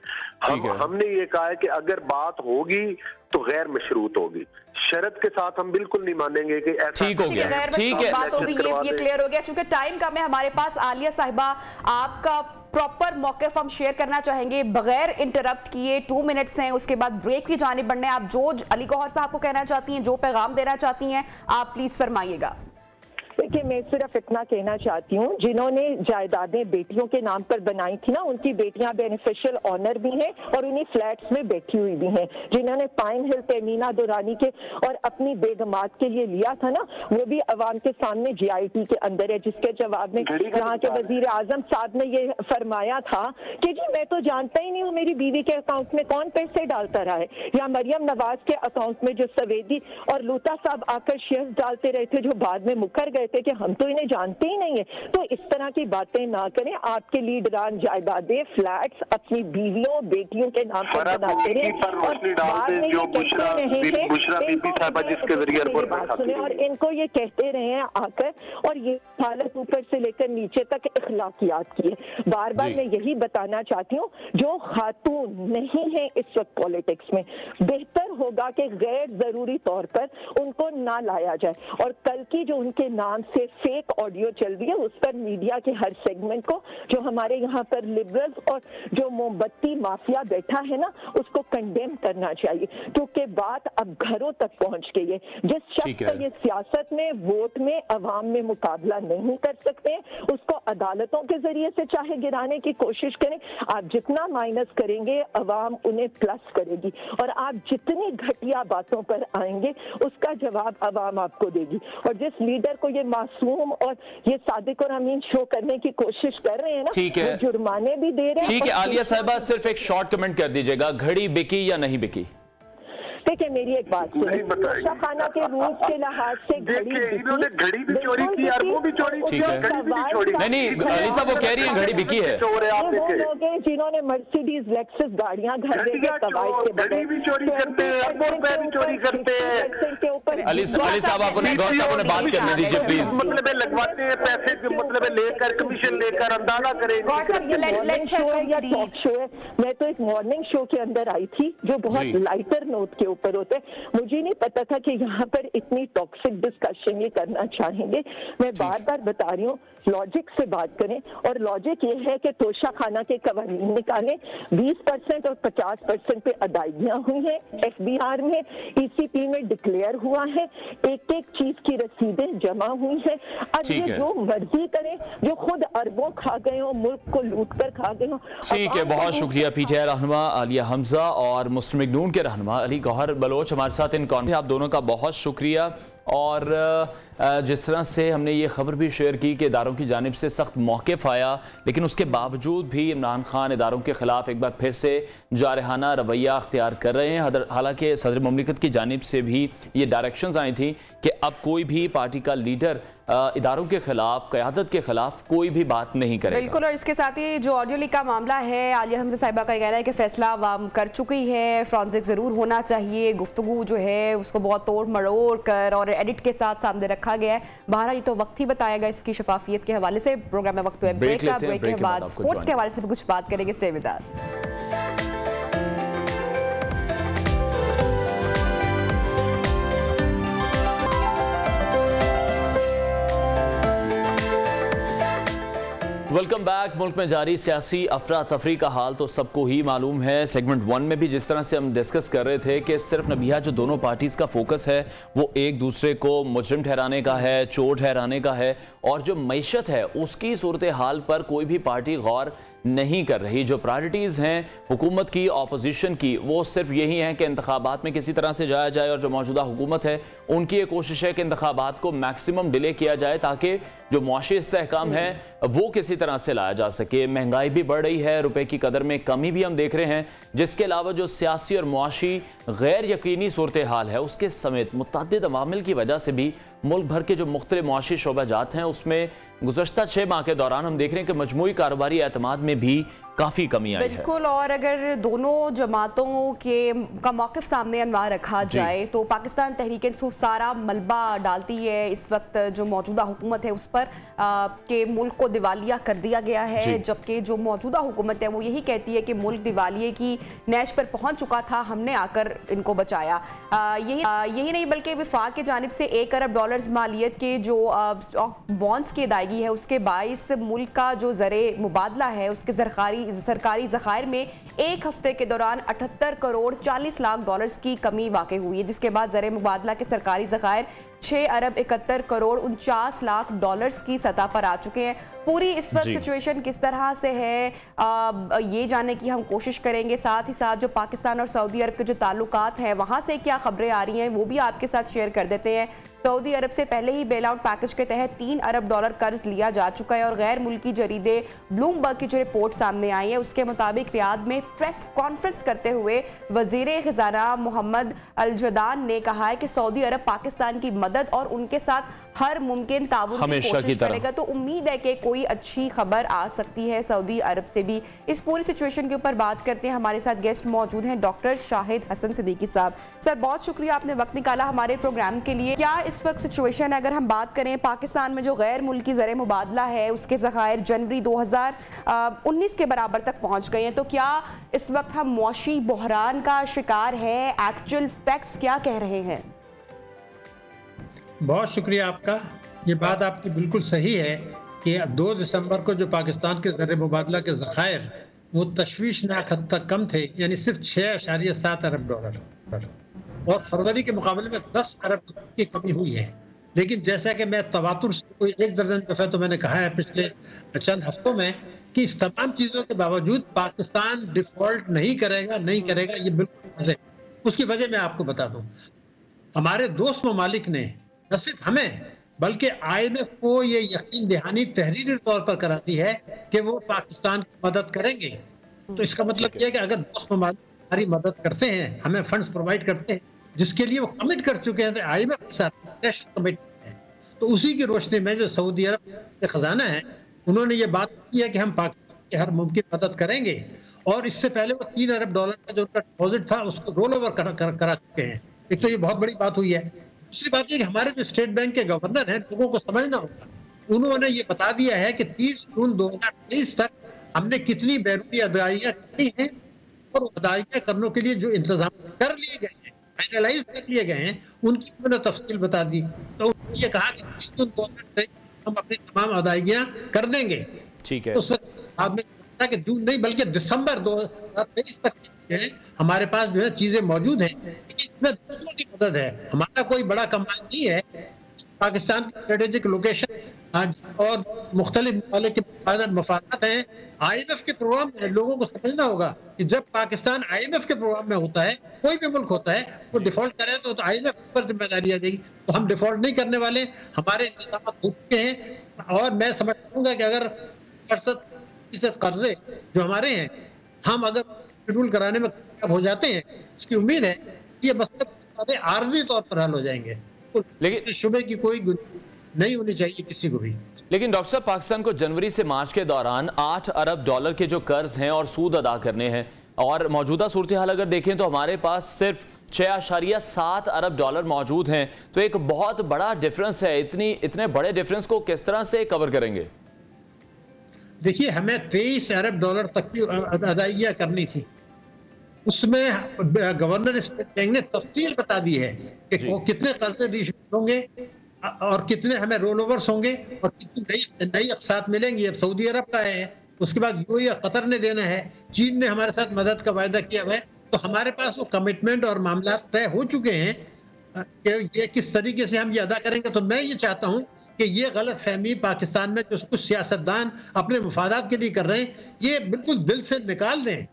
हमने ये कहा है कि अगर बात होगी तो गैर मशरूत होगी, शर्त के साथ हम बिल्कुल नहीं मानेंगे कि ऐसा। ठीक हो गया, ठीक है, बात होगी, ये क्लियर हो गया। चूंकि टाइम कम है हमारे पास, आलिया साहिबा आपका प्रॉपर मौक़िफ़ हम शेयर करना चाहेंगे बगैर इंटरप्ट किए। 2 मिनट्स हैं, उसके बाद ब्रेक की जानिब बढ़ना है। आप जो अली गौहर साहब को कहना चाहती हैं, जो पैगाम देना चाहती हैं, आप प्लीज फरमाइएगा। देखिए, मैं सिर्फ इतना कहना चाहती हूँ, जिन्होंने जायदादें बेटियों के नाम पर बनाई थी ना, उनकी बेटियां बेनिफिशियल ऑनर भी हैं और उन्हीं फ्लैट्स में बैठी हुई भी हैं। जिन्होंने पाइन हिल तमीना दुरानी के और अपनी बेगमात के लिए लिया था ना, वो भी अवाम के सामने GIT के अंदर है, जिसके जवाब में यहाँ के वजीर आजम साहब ने ये फरमाया था कि जी मैं तो जानता ही नहीं हूँ मेरी बीवी के अकाउंट में कौन पैसे डालता रहा है, या मरियम नवाज के अकाउंट में जो सवेदी और लूता साहब आकर शेयर्स डालते रहे थे, जो बाद में मुकर गए थे कि हम तो इन्हें जानते ही नहीं है। तो इस तरह की बातें ना करें। आपके लीडरान जायदादें, फ्लैट्स अपनी बीवियों बेटियों के नाम पर बनाते रहे और बाद में ये कहते रहे हैं और इनको ये कहते रहे हैं आकर, और ये हालत ऊपर से लेकर नीचे तक इखलाकियात की है। बार बार मैं यही बताना चाहती हूँ, जो खातून नहीं है इस वक्त पॉलिटिक्स में, बेहतर होगा कि गैर जरूरी तौर पर उनको ना लाया जाए। और कल की जो उनके नाम से फेक ऑडियो चल रही है, उस पर मीडिया के हर सेगमेंट को, जो हमारे यहाँ पर लिबरल्स और जो मोमबत्ती माफिया बैठा है ना, उसको कंडेम करना चाहिए, क्योंकि बात अब घरों तक पहुँच गई है। जिस शख्स का ये सियासत में, वोट में, अवाम में मुकाबला नहीं कर सकते, उसको अदालतों के जरिए से चाहे गिराने की कोशिश करें। आप जितना माइनस करेंगे, अवाम उन्हें प्लस करेगी, और आप जितनी घटिया बातों पर आएंगे उसका जवाब अवाम आपको देगी। और जिस लीडर को ये मासूम और ये सादिक और अमीन शो करने की कोशिश कर रहे हैं ना, वो जुर्माने भी दे रहे हैं। ठीक है आलिया साहिबा, सिर्फ एक शॉर्ट कमेंट कर दीजिएगा, घड़ी बिकी या नहीं बिकी? देखिए, मेरी एक बात सुनिए, तोशा खाना के रूल्स के लिहाज से इन्होंने घड़ी भी चोरी की और वो भी चोरी की, घड़ी भी नहीं छोड़ी। नहीं अली साहब, वो कह रही है घड़ी बिकी है। लोग हैं जिन्होंने मर्सिडीज लेक्सस गाड़ियां घर में घड़ी भी चोरी करते हैं, भी चोरी करते हैं। अली साहब, आपने गौर साहब ने बात करने दीजिए प्लीज। मतलब लगवाते हैं पैसे, मतलब लेकर कमीशन लेकर अंदाजा करें। टॉक शो है, मैं तो एक मॉर्निंग शो के अंदर आई थी जो बहुत लाइटर नोट के ऊपर होते। मुझे नहीं पता था कि यहाँ पर इतनी टॉक्सिक डिस्कशन ये करना चाहेंगे। मैं बार बार बता रही हूँ, लॉजिक से बात करें, और लॉजिक ये है कि तोशा खाना के कवानीन निकालें। 20% और 50% पे अदायगियां हुई हैं FBR में, ECP में डिक्लेयर हुआ है, एक एक चीज की रसीदें जमा हुई हैं। अब ये जो मर्जी करें, जो खुद अरबों खा गए हो, मुल्क को लूट कर खा गए हो। ठीक है, बहुत शुक्रिया PTI रहनुमा आलिया हमजा और मुस्लिम लीग नून के रहनुमा अली गौहर बलोच हमारे साथ इन कॉन्फ्रेंस। आप दोनों का बहुत शुक्रिया। और जिस तरह से हमने ये खबर भी शेयर की कि इदारों की जानिब से सख्त मौक़िफ़ आया, लेकिन उसके बावजूद भी इमरान खान इदारों के ख़िलाफ़ एक बार फिर से जारहाना रवैया अख्तियार कर रहे हैं। हालांकि सदर मुमलिकत की जानिब से भी ये डायरेक्शंस आई थी कि अब कोई भी पार्टी का लीडर इदारों के खिलाफ, क़यादत के खिलाफ कोई भी बात नहीं करेगा। बिल्कुल, और इसके साथ ही जो ऑडियो लीक का मामला है, आलिया हमजा साहिबा का कहना है कि फैसला अवाम कर चुकी है, फॉरेंसिक ज़रूर होना चाहिए, गुफ्तगू जो है उसको बहुत तोड़ मरोड़ कर और एडिट के साथ सामने रखा गया है। बहरहाल ये तो वक्त ही बताएगा इसकी शफाफियत के हवाले से। प्रोग्राम में वक्त हुआ है ब्रेक का, ब्रेक के बाद स्पोर्ट्स के हवाले से भी कुछ बात करेंगे। Stay with us. Welcome back. मुल्क में जारी सियासी अफरा तफरी का हाल तो सबको ही मालूम है। सेगमेंट 1 में भी जिस तरह से हम डिस्कस कर रहे थे कि सिर्फ नबिया जो दोनों पार्टीज़ का फोकस है वो एक दूसरे को मुजरिम ठहराने का है, चोर ठहराने का है, और जो मईशत है उसकी सूरत हाल पर कोई भी पार्टी गौर नहीं कर रही। जो प्रायोरिटीज़ हैं हुकूमत की, ऑपोजिशन की, वो सिर्फ यही हैं कि इंतखाबात में किसी तरह से जाया जाए, और जो मौजूदा हुकूमत है उनकी ये कोशिश है कि इंतखाबात को मैक्सिमम डिले किया जाए ताकि जो मुआशी इस्तेहकाम है वो किसी तरह से लाया जा सके। महंगाई भी बढ़ रही है, रुपए की कदर में कमी भी हम देख रहे हैं, जिसके अलावा जो सियासी और मुआशी गैर यकीनी सूरत हाल है उसके समेत मुतअद्दिद अवामिल की वजह से भी मुल्क भर के जो मुख्तलिफ मुआशी शोबाजात हैं उसमें गुज़श्ता 6 माह के दौरान हम देख रहे हैं कि मजमूई कारोबारी एतमाद में भी काफ़ी कमी आई है। बिल्कुल, और अगर दोनों जमातों का मौक़िफ़ सामने अनवा रखा जाए तो पाकिस्तान तहरीक इंसाफ सारा मलबा डालती है इस वक्त जो मौजूदा हुकूमत है उस पर कि मुल्क को दिवालिया कर दिया गया है, जबकि जो मौजूदा हुकूमत है वो यही कहती है कि मुल्क दिवालिये की नैश पर पहुंच चुका था, हमने आकर इनको बचाया। यही नहीं बल्कि वफाक की जानिब से $1 अरब मालियत के जो बॉन्ड्स की अदायगी है उसके बाइस मुल्क का जो ज़रे मुबादला है उसके सरकारी ज़खायर में एक हफ्ते के दौरान 78 करोड़ 40 लाख डॉलर्स की कमी वाक़ई हुई है, जिसके बाद ज़रे मुबादला के सरकारी ज़खायर 6 अरब 71 करोड़ 49 लाख डॉलर्स की सतह पर आ चुके हैं। पूरी इस वक्त सिचुएशन किस तरह से है ये जानने की हम कोशिश करेंगे। साथ ही साथ जो पाकिस्तान और सऊदी अरब के जो ताल्लुकात हैं वहाँ से क्या खबरें आ रही हैं वो भी आपके साथ शेयर कर देते हैं। सऊदी अरब से पहले ही बेल आउट पैकेज के तहत $3 अरब कर्ज लिया जा चुका है, और गैर मुल्की जरीदे ब्लूमबर्ग की जो रिपोर्ट सामने आई है उसके मुताबिक रियाद में प्रेस कॉन्फ्रेंस करते हुए वजीर खजाना मोहम्मद अल जदान ने कहा है कि सऊदी अरब पाकिस्तान की मदद और उनके साथ हर मुमकिन ताउन की कोशिश करेगा। तो उम्मीद है कि कोई अच्छी खबर आ सकती है सऊदी अरब से भी। इस पूरी सिचुएशन के ऊपर बात करते हैं, हमारे साथ गेस्ट मौजूद हैं डॉक्टर शाहिद हसन सिद्दीकी साहब। सर, बहुत शुक्रिया आपने वक्त निकाला हमारे प्रोग्राम के लिए। क्या इस वक्त सिचुएशन है, अगर हम बात करें पाकिस्तान में जो गैर मुल्की ज़रे मुबादला है उसके ज़खायर जनवरी 2019 के बराबर तक पहुंच गए हैं, तो क्या इस वक्त हम मुआशी बहरान का शिकार है? एक्चुअल फैक्ट्स क्या कह रहे हैं? बहुत शुक्रिया आपका। ये बात आपकी बिल्कुल सही है कि 2 दिसंबर को जो पाकिस्तान के ज़र मुबादला के ज़खायर वो तशवीशनाक हद तक कम थे, यानी सिर्फ $6.7 अरब पर, और फरवरी के मुकाबले में 10 अरब की कमी हुई है। लेकिन जैसा कि मैं तवातुर से कोई 1 दर्जन दफ़ा तो मैंने कहा है पिछले चंद हफ्तों में कि इस तमाम चीज़ों के बावजूद पाकिस्तान डिफॉल्ट नहीं करेगा, ये बिल्कुल वाज़ेह है। उसकी वजह मैं आपको बता दूं, हमारे दोस्त ममालिक ने न सिर्फ हमें बल्कि IMF को ये यकीन दहानी तहरीरी तौर पर कराती है कि वो पाकिस्तान की मदद करेंगे। तो इसका मतलब ये है कि अगर दोस्त ममालिक हमारी मदद करते हैं, हमें फंड्स प्रोवाइड करते हैं जिसके लिए वो कमिट कर चुके हैं, तो IMF के साथ नेशनल कमिटमेंट है। तो उसी की रोशनी में जो सऊदी अरब के खजाना है उन्होंने ये बात की है कि हम पाकिस्तान की हर मुमकिन मदद करेंगे, और इससे पहले वो $3 अरब का जो उनका डिपॉजिट था उसको रोल ओवर करा चुके हैं। एक तो ये बहुत बड़ी बात हुई है। दूसरी बात ये कि हमारे जो स्टेट बैंक के गवर्नर हैं लोगों को समझना होगा, उन्होंने ये बता दिया है कि 30 जून 2023 तक हमने कितनी बैरूनी अदायगियां की हैं, और अदायगियां करने के लिए जो इंतजाम कर लिए गए हैं, फाइनलाइज कर लिए गए हैं, उनकी उन्होंने तफसील बता दी। तो उन्होंने ये कहा कि 30 जून 2023 हम अपनी तमाम अदायगियां कर देंगे। ठीक है, तो उस बाद में था कि जून नहीं बल्कि दिसंबर 2023 तक है हमारे पास जो है चीजें मौजूद हैं। इसमें दूसरों की मदद है, हमारा कोई बड़ा कमाल नहीं है। पाकिस्तान की स्ट्रेटेजिक लोकेशन और मुख्तलिफ ममालिक के मफादात हैं। IMF के प्रोग्राम में लोगों को समझना होगा कि जब पाकिस्तान IMF के प्रोग्राम में होता है, कोई भी मुल्क होता है, वो डिफॉल्ट करे तो IMF पर जिम्मेदारी आ जाएगी। तो हम डिफॉल्ट नहीं करने वाले, हमारे इंतजाम हो चुके हैं, और मैं समझता कि अगर 60% कर्जे जो हमारे हैं हम अगर शेड्यूल कराने में कामयाब हो जाते हैं, इसकी उम्मीद है कि ये मसले आर्जी तौर पर हल हो जाएंगे। लेकिन शुबे की कोई गुंजाइश नहीं होनी चाहिए किसी को भी। लेकिन डॉक्टर साहब, पाकिस्तान को जनवरी से मार्च के दौरान $8 अरब के जो कर्ज हैं और सूद अदा करने हैं, और मौजूदा सूरत हाल अगर देखें तो हमारे पास सिर्फ $6.7 अरब मौजूद हैं। तो एक बहुत बड़ा डिफरेंस है। इतने बड़े डिफरेंस को किस तरह से कवर करेंगे? देखिए, हमें $23 अरब तक की अदायगियां करनी थी। उसमें गवर्नर स्टेट बैंक ने तफसील बता दी है कि कितने कर्जे रीशेड्यूल होंगे और कितने हमें रोल ओवर्स होंगे और कितनी नई अक़सात मिलेंगी। अब सऊदी अरब का है, उसके बाद UAE और कतर ने देना है, चीन ने हमारे साथ मदद का वायदा किया हुआ है। तो हमारे पास वो कमिटमेंट और मामला तय हो चुके हैं कि ये किस तरीके से हम ये अदा करेंगे। तो मैं ये चाहता हूँ कि ये गलत फहमी पाकिस्तान में जो कुछ सियासतदान अपने मफादात के लिए कर रहे हैं, ये बिल्कुल दिल से निकाल दें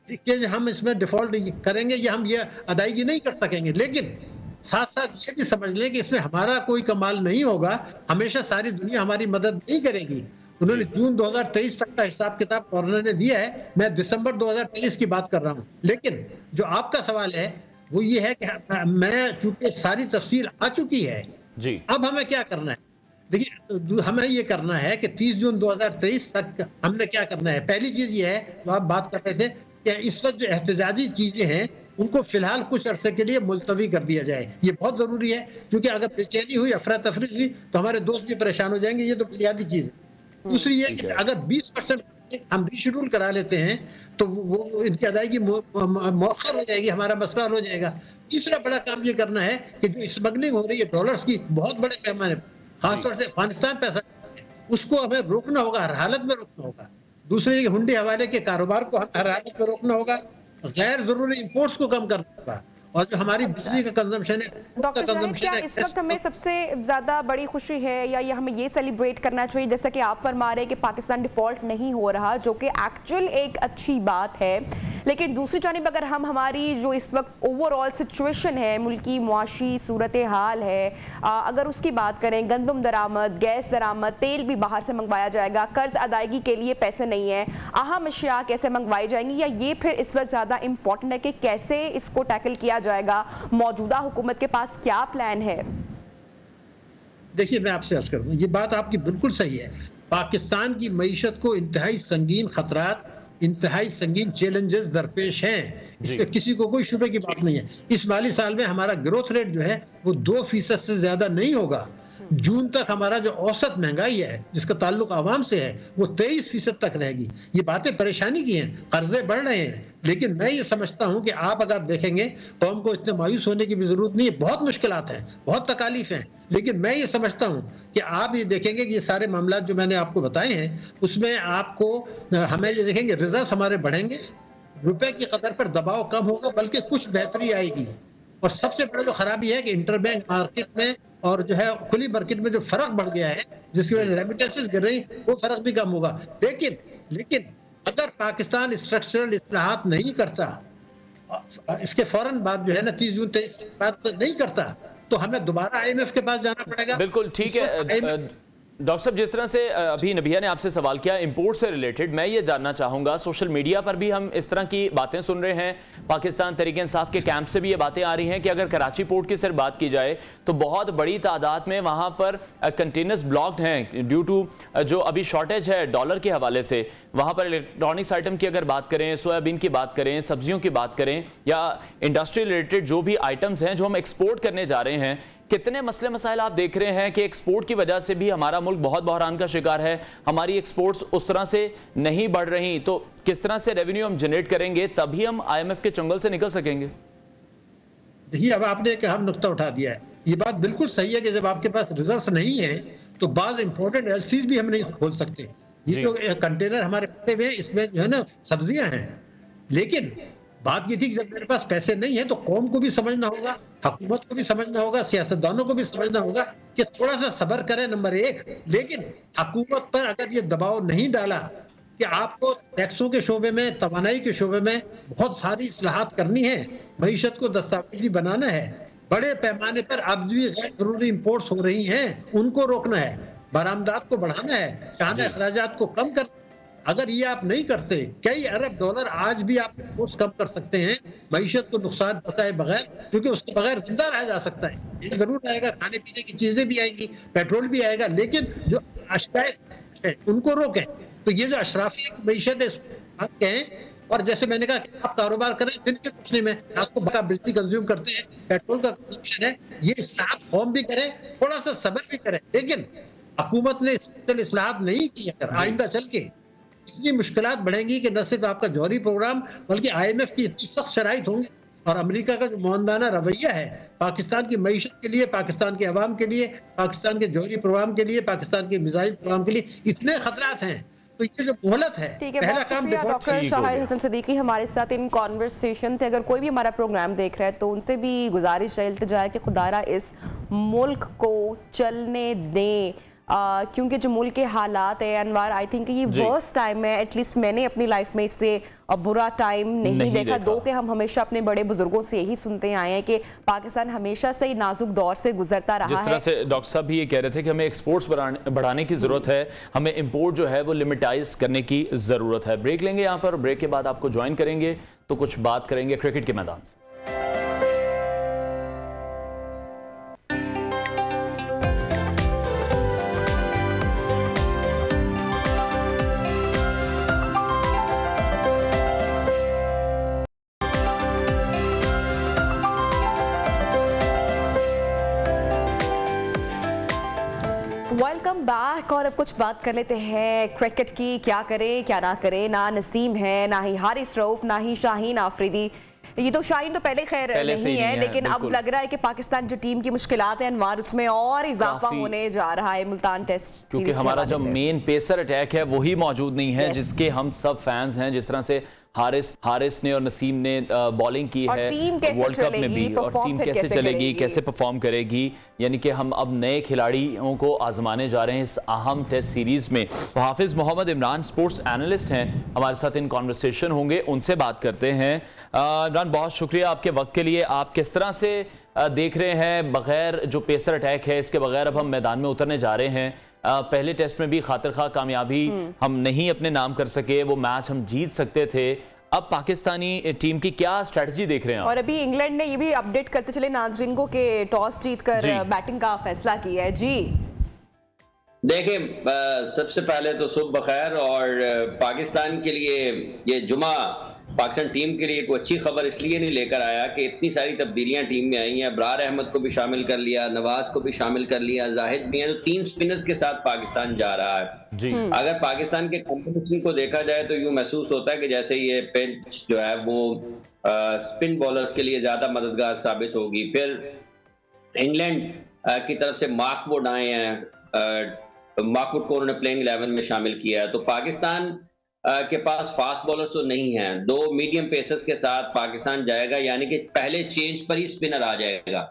कि हम इसमें डिफॉल्ट करेंगे या हम ये अदायगी नहीं कर सकेंगे। लेकिन साथ साथ ये भी समझ लें कि इसमें हमारा कोई कमाल नहीं होगा, हमेशा सारी दुनिया हमारी मदद नहीं करेगी। उन्होंने जून 2023 तक का हिसाब किताब गवर्नर ने दिया है, मैं दिसंबर 2023 की बात कर रहा हूँ। लेकिन जो आपका सवाल है वो ये है कि मैं चूंकि सारी तफसील आ चुकी है जी, अब हमें क्या करना है। देखिए हमें ये करना है कि 30 जून 2023 तक हमने क्या करना है। पहली चीज ये है जो आप बात कर रहे थे कि इस वक्त जो एहतजाजी चीजें हैं उनको फिलहाल कुछ अरसे के लिए मुलतवी कर दिया जाए, ये बहुत जरूरी है, क्योंकि अगर बेचैनी हुई, अफरा तफरी हुई तो हमारे दोस्त भी परेशान हो जाएंगे। ये तो बुनियादी चीज है। दूसरी ये कि अगर 20% हम रीशेड्यूल करा लेते हैं तो वो इनकी अदायगी मौखर हो जाएगी, हमारा मसला हल हो जाएगा। तीसरा बड़ा काम ये करना है कि जो स्मगलिंग हो रही है डॉलर्स की बहुत बड़े पैमाने पर, खासतौर से अफगानिस्तान पैसा, उसको हमें रोकना होगा, हर हालत में रोकना होगा। दूसरे हुंडी हवाले के कारोबार को हर हालत में रोकना होगा, गैर जरूरी इंपोर्ट्स को कम करना होगा, और जो हमारी बिजली का कंजम्पशन है, डॉक्टर साहब, क्या इस वक्त हमें सबसे ज्यादा बड़ी खुशी है या हमें ये सेलिब्रेट करना चाहिए, जैसा कि आप फरमा रहे हैं कि पाकिस्तान डिफॉल्ट नहीं हो रहा, जो कि एक्चुअल एक अच्छी बात है, लेकिन दूसरी जानिब अगर हम हमारी जो इस वक्त ओवरऑल सिचुएशन है, मुल्की मुआशी सूरत हाल है, अगर उसकी बात करें, गंदम दरामद, गैस दरामद, तेल भी बाहर से मंगवाया जाएगा, कर्ज अदायगी के लिए पैसे नहीं है, अहम अशिया कैसे मंगवाई जाएंगी, या ये फिर इस वक्त ज़्यादा इम्पोर्टेंट है कि कैसे इसको टैकल किया जाएगा, मौजूदा हुकूमत के पास क्या प्लान है? देखिए मैं आपसे अर्ज कर दूं, ये बात आपकी बिल्कुल सही है। पाकिस्तान की मईशत को इंतहाई संगीन खतरात, इंतहाई संगीन चैलेंजेस दरपेश हैं, इसमें किसी को कोई शुबे की बात नहीं है। इस माली साल में हमारा ग्रोथ रेट जो है वो 2% से ज्यादा नहीं होगा। जून तक हमारा जो औसत महंगाई है जिसका ताल्लुक आवाम से है वो 23% तक रहेगी। ये बातें परेशानी की हैं, कर्जे बढ़ रहे हैं, लेकिन मैं ये समझता हूं कि आप अगर देखेंगे कौम को इतने मायूस होने की भी जरूरत नहीं है। बहुत मुश्किलात हैं, बहुत तकालीफ हैं, लेकिन मैं ये समझता हूं कि आप ये देखेंगे कि ये सारे मामला जो मैंने आपको बताए हैं उसमें आपको हमें ये देखेंगे रिजर्व हमारे बढ़ेंगे, रुपए की कदर पर दबाव कम होगा, बल्कि कुछ बेहतरी आएगी। और सबसे बड़ा जो खराबी है कि इंटरबैंक मार्केट में और जो है खुली मार्केट में जो फर्क बढ़ गया है, जिसकी वजह से रेमिटेंसेस गिर रही, वो फर्क भी कम होगा। लेकिन अगर पाकिस्तान स्ट्रक्चरल इस्लाहात नहीं करता, इसके फौरन बाद जो है ना 30 जून 23 बात नहीं करता, तो हमें दोबारा IMF के पास जाना पड़ेगा। बिल्कुल ठीक है डॉक्टर साहब, जिस तरह से अभी नबिया ने आपसे सवाल किया इंपोर्ट से रिलेटेड, मैं ये जानना चाहूँगा, सोशल मीडिया पर भी हम इस तरह की बातें सुन रहे हैं, पाकिस्तान तहरीक इंसाफ के कैंप से भी ये बातें आ रही हैं कि अगर कराची पोर्ट की सिर्फ बात की जाए तो बहुत बड़ी तादाद में वहाँ पर कंटेनर्स ब्लॉक्ड हैं ड्यू टू जो अभी शॉर्टेज है डॉलर के हवाले से। वहाँ पर इलेक्ट्रॉनिक्स आइटम की अगर बात करें, सोयाबीन की बात करें, सब्जियों की बात करें, या इंडस्ट्री रिलेटेड जो भी आइटम्स हैं जो हम एक्सपोर्ट करने जा रहे हैं, कितने मसले मसाइल आप देख रहे हैं कि एक्सपोर्ट की वजह से भी हमारा मुल्क बहुत बहरान का शिकार है, हमारी एक्सपोर्ट्स उस तरह से नहीं बढ़ रही, तो किस तरह से रेवेन्यू हम जनरेट करेंगे, तभी हम IMF के चंगल से निकल सकेंगे? देखिए अब आपने एक अहम नुक्ता उठा दिया है। ये बात बिल्कुल सही है कि जब आपके पास रिजर्व्स नहीं है तो बाज इंपोर्टेड LCs भी हम नहीं खोल सकते। ये जो कंटेनर हमारे फंसे हुए हैं इसमें जो है ना सब्जियां हैं, लेकिन बात ये थी कि जब मेरे पास पैसे नहीं है तो कौम को भी समझना होगा, हुकूमत को भी समझना होगा, सियासतदानों को भी समझना होगा कि थोड़ा सा सब्र करें, नंबर 1। लेकिन हुकूमत पर अगर ये दबाव नहीं डाला कि आपको टैक्सों के शोबे में, तवानाई के शोबे में बहुत सारी इस्लाहात करनी है, मईशत को दस्तावेजी बनाना है, बड़े पैमाने पर अब भी गैर जरूरी इम्पोर्ट्स हो रही हैं उनको रोकना है, बरामदात को बढ़ाना है, शान अखराजात को कम करना। अगर ये आप नहीं करते, कई अरब डॉलर आज भी आप इम्पोर्ट्स कम कर सकते हैं, मईशत को नुकसान पहुंचाए बगैर, क्योंकि उसके बगैर जिंदा रहा जा सकता है। ये जरूर आएगा, खाने पीने की चीजें भी आएंगी, पेट्रोल भी आएगा, लेकिन जो अशराए है उनको रोकें। तो ये जो अशराफी मईशत है इसको कहें, और जैसे मैंने कहा कि आप कारोबार करें दिन के रोशनी में, आपको बड़ा बिजली कंज्यूम करते हैं, पेट्रोल का कंजम्पशन है, ये इस्लाहात कौम भी करें, थोड़ा सा सब्र भी करें। लेकिन हुकूमत ने इस्लाहात नहीं की, अगर आइंदा चल के इतनी मुश्किलात बढ़ेंगी कि न सिर्फ आपका जौहरी प्रोग्राम बल्कि IMF की इतनी सख्त शराइत होंगी, और अमेरिका का जो मोहनदाना रवैया है पाकिस्तान की मईशत के लिए, पाकिस्तान के अवाम के लिए, पाकिस्तान के जौहरी प्रोग्राम के लिए, पाकिस्तान के मिसाइल प्रोग्राम के लिए, इतने खतरात हैं। तो ये जो मोहलत है, पहला काम डॉक्टर शाहिद हसन सिद्दीकी हमारे साथ इन कॉन्वर्सेशन थे। अगर कोई भी हमारा प्रोग्राम देख रहा है तो उनसे भी गुजारिश है, इल्तिजा है कि खुदारा इस मुल्क को चलने दें, क्योंकि जो मुल्क के हालात है अनवर, आई थिंक ये वर्स्ट टाइम है, एटलीस्ट मैंने अपनी लाइफ में इससे बुरा टाइम नहीं देखा। दो कि हम हमेशा अपने बड़े बुजुर्गों से यही सुनते आए हैं कि पाकिस्तान हमेशा से ही नाजुक दौर से गुजरता रहा है। जिस तरह से डॉक्टर साहब भी ये कह रहे थे कि हमें एक्सपोर्ट्स बढ़ाने की जरूरत है, हमें इंपोर्ट जो है वो लिमिटाइज करने की जरूरत है। ब्रेक लेंगे यहाँ पर, ब्रेक के बाद आपको ज्वाइन करेंगे तो कुछ बात करेंगे क्रिकेट के मैदान से। Welcome back. और अब कुछ बात कर लेते हैं क्रिकेट की। क्या करें क्या ना करें, ना नसीम है, ना ही हारिस रऊफ, ना ही शाहीन आफरीदी। ये तो शाहीन तो पहले खैर नहीं है, लेकिन अब लग रहा है कि पाकिस्तान जो टीम की मुश्किलात है अनवार, उसमें और इजाफा होने जा रहा है मुल्तान टेस्ट, क्योंकि हमारा जो मेन पेसर अटैक है वही मौजूद नहीं है, जिसके हम सब फैंस हैं। जिस तरह से हारिस ने और नसीम ने बॉलिंग की है वर्ल्ड कप में भी, और टीम कैसे चलेगी, कैसे परफॉर्म करेगी, यानी कि हम अब नए खिलाड़ियों को आजमाने जा रहे हैं इस अहम टेस्ट सीरीज में। तो हाफिज मोहम्मद इमरान स्पोर्ट्स एनालिस्ट हैं, हमारे साथ इन कॉन्वर्सेशन होंगे, उनसे बात करते हैं। इमरान, बहुत शुक्रिया आपके वक्त के लिए। आप किस तरह से देख रहे हैं, बगैर जो पेसर अटैक है इसके बगैर अब हम मैदान में उतरने जा रहे हैं। पहले टेस्ट में भी खातिर खा कामयाबी हम नहीं अपने नाम कर सके, वो मैच हम जीत सकते थे। अब पाकिस्तानी टीम की क्या स्ट्रेटजी देख रहे हैं? और अभी इंग्लैंड ने ये भी अपडेट करते चले नाजरीन को कि टॉस जीतकर बैटिंग का फैसला किया है। जी देखें, सबसे पहले तो सुबह बखैर, और पाकिस्तान के लिए ये जुमा पाकिस्तान टीम के लिए कोई अच्छी खबर इसलिए नहीं लेकर आया कि इतनी सारी तब्दीलियां टीम में आई हैं। अबरार अहमद को भी शामिल कर लिया, नवाज को भी शामिल कर लिया, जाहिद भी है, तो 3 स्पिनर्स के साथ पाकिस्तान जा रहा है। जी अगर पाकिस्तान के कॉम्बिनेशन को देखा जाए तो यूं महसूस होता है कि जैसे ये पिच जो है वो स्पिन बॉलर्स के लिए ज्यादा मददगार साबित होगी। फिर इंग्लैंड की तरफ से मार्क वुड आए हैं, मार्क वुड को उन्होंने प्लेइंग 11 में शामिल किया है। तो पाकिस्तान के पास फास्ट बॉलर्स तो नहीं हैं, 2 मीडियम पेसर्स के साथ पाकिस्तान जाएगा, यानी कि पहले चेंज पर ही स्पिनर आ जाएगा।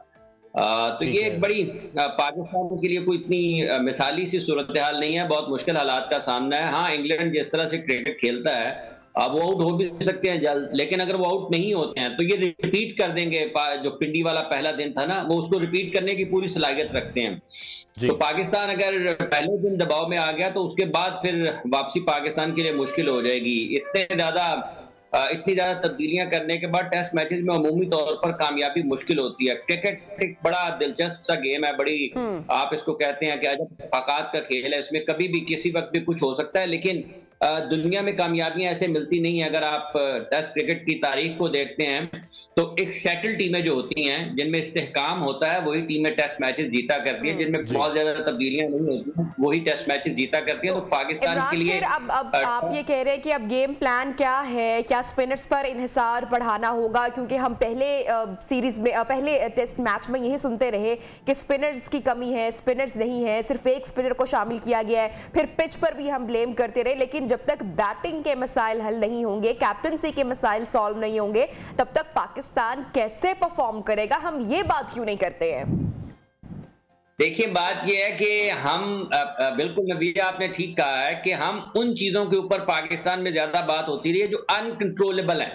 तो ये एक बड़ी पाकिस्तान के लिए कोई इतनी मिसाली सी सूरत हाल नहीं है, बहुत मुश्किल हालात का सामना है। हाँ, इंग्लैंड जिस तरह से क्रिकेट खेलता है अब वो आउट हो भी सकते हैं जल्द, लेकिन अगर वो आउट नहीं होते हैं तो ये रिपीट कर देंगे। जो पिंडी वाला पहला दिन था ना, वो उसको रिपीट करने की पूरी सलाहियत रखते हैं। तो पाकिस्तान अगर पहले दिन दबाव में आ गया तो उसके बाद फिर वापसी पाकिस्तान के लिए मुश्किल हो जाएगी। इतनी ज्यादा तब्दीलियां करने के बाद टेस्ट मैचेस में अमूमी तौर पर कामयाबी मुश्किल होती है। क्रिकेट एक बड़ा दिलचस्प सा गेम है, बड़ी आप इसको कहते हैं कि अजब फकात का खेल है, इसमें कभी भी किसी वक्त भी कुछ हो सकता है, लेकिन दुनिया में कामयाबियां ऐसे मिलती नहीं है। अगर आप टेस्ट क्रिकेट की तारीख को देखते हैं तो एक सेटल टीमें जो होती हैं जिनमें इस्तेहकाम होता है वही टीमें टेस्ट मैचेस जीता करती हैं, जिनमें बहुत ज्यादा तब्दीलियां नहीं होती हैं वही टेस्ट मैचेस जीता करती हैं। तो पाकिस्तान के लिए अब आप ये कह रहे हैं कि अब गेम प्लान क्या है, क्या स्पिनर्स पर इन्हिसार बढ़ाना होगा? क्योंकि हम पहले सीरीज में पहले टेस्ट मैच में यही सुनते रहे कि स्पिनर्स की कमी है, स्पिनर्स नहीं है, सिर्फ एक स्पिनर को शामिल किया गया है। फिर पिच पर भी हम ब्लेम करते रहे, लेकिन जब तक बैटिंग के मसाइल हल नहीं होंगे, कैप्टनसी के मसाइल सॉल्व नहीं होंगे, तब तक पाकिस्तान कैसे परफॉर्म करेगा? हम ये बात क्यों नहीं करते हैं? देखिए, बात यह है कि हम बिल्कुल नवीया आपने ठीक कहा है कि हम उन चीजों के ऊपर पाकिस्तान में ज्यादा बात होती रही है जो अनकंट्रोलेबल है।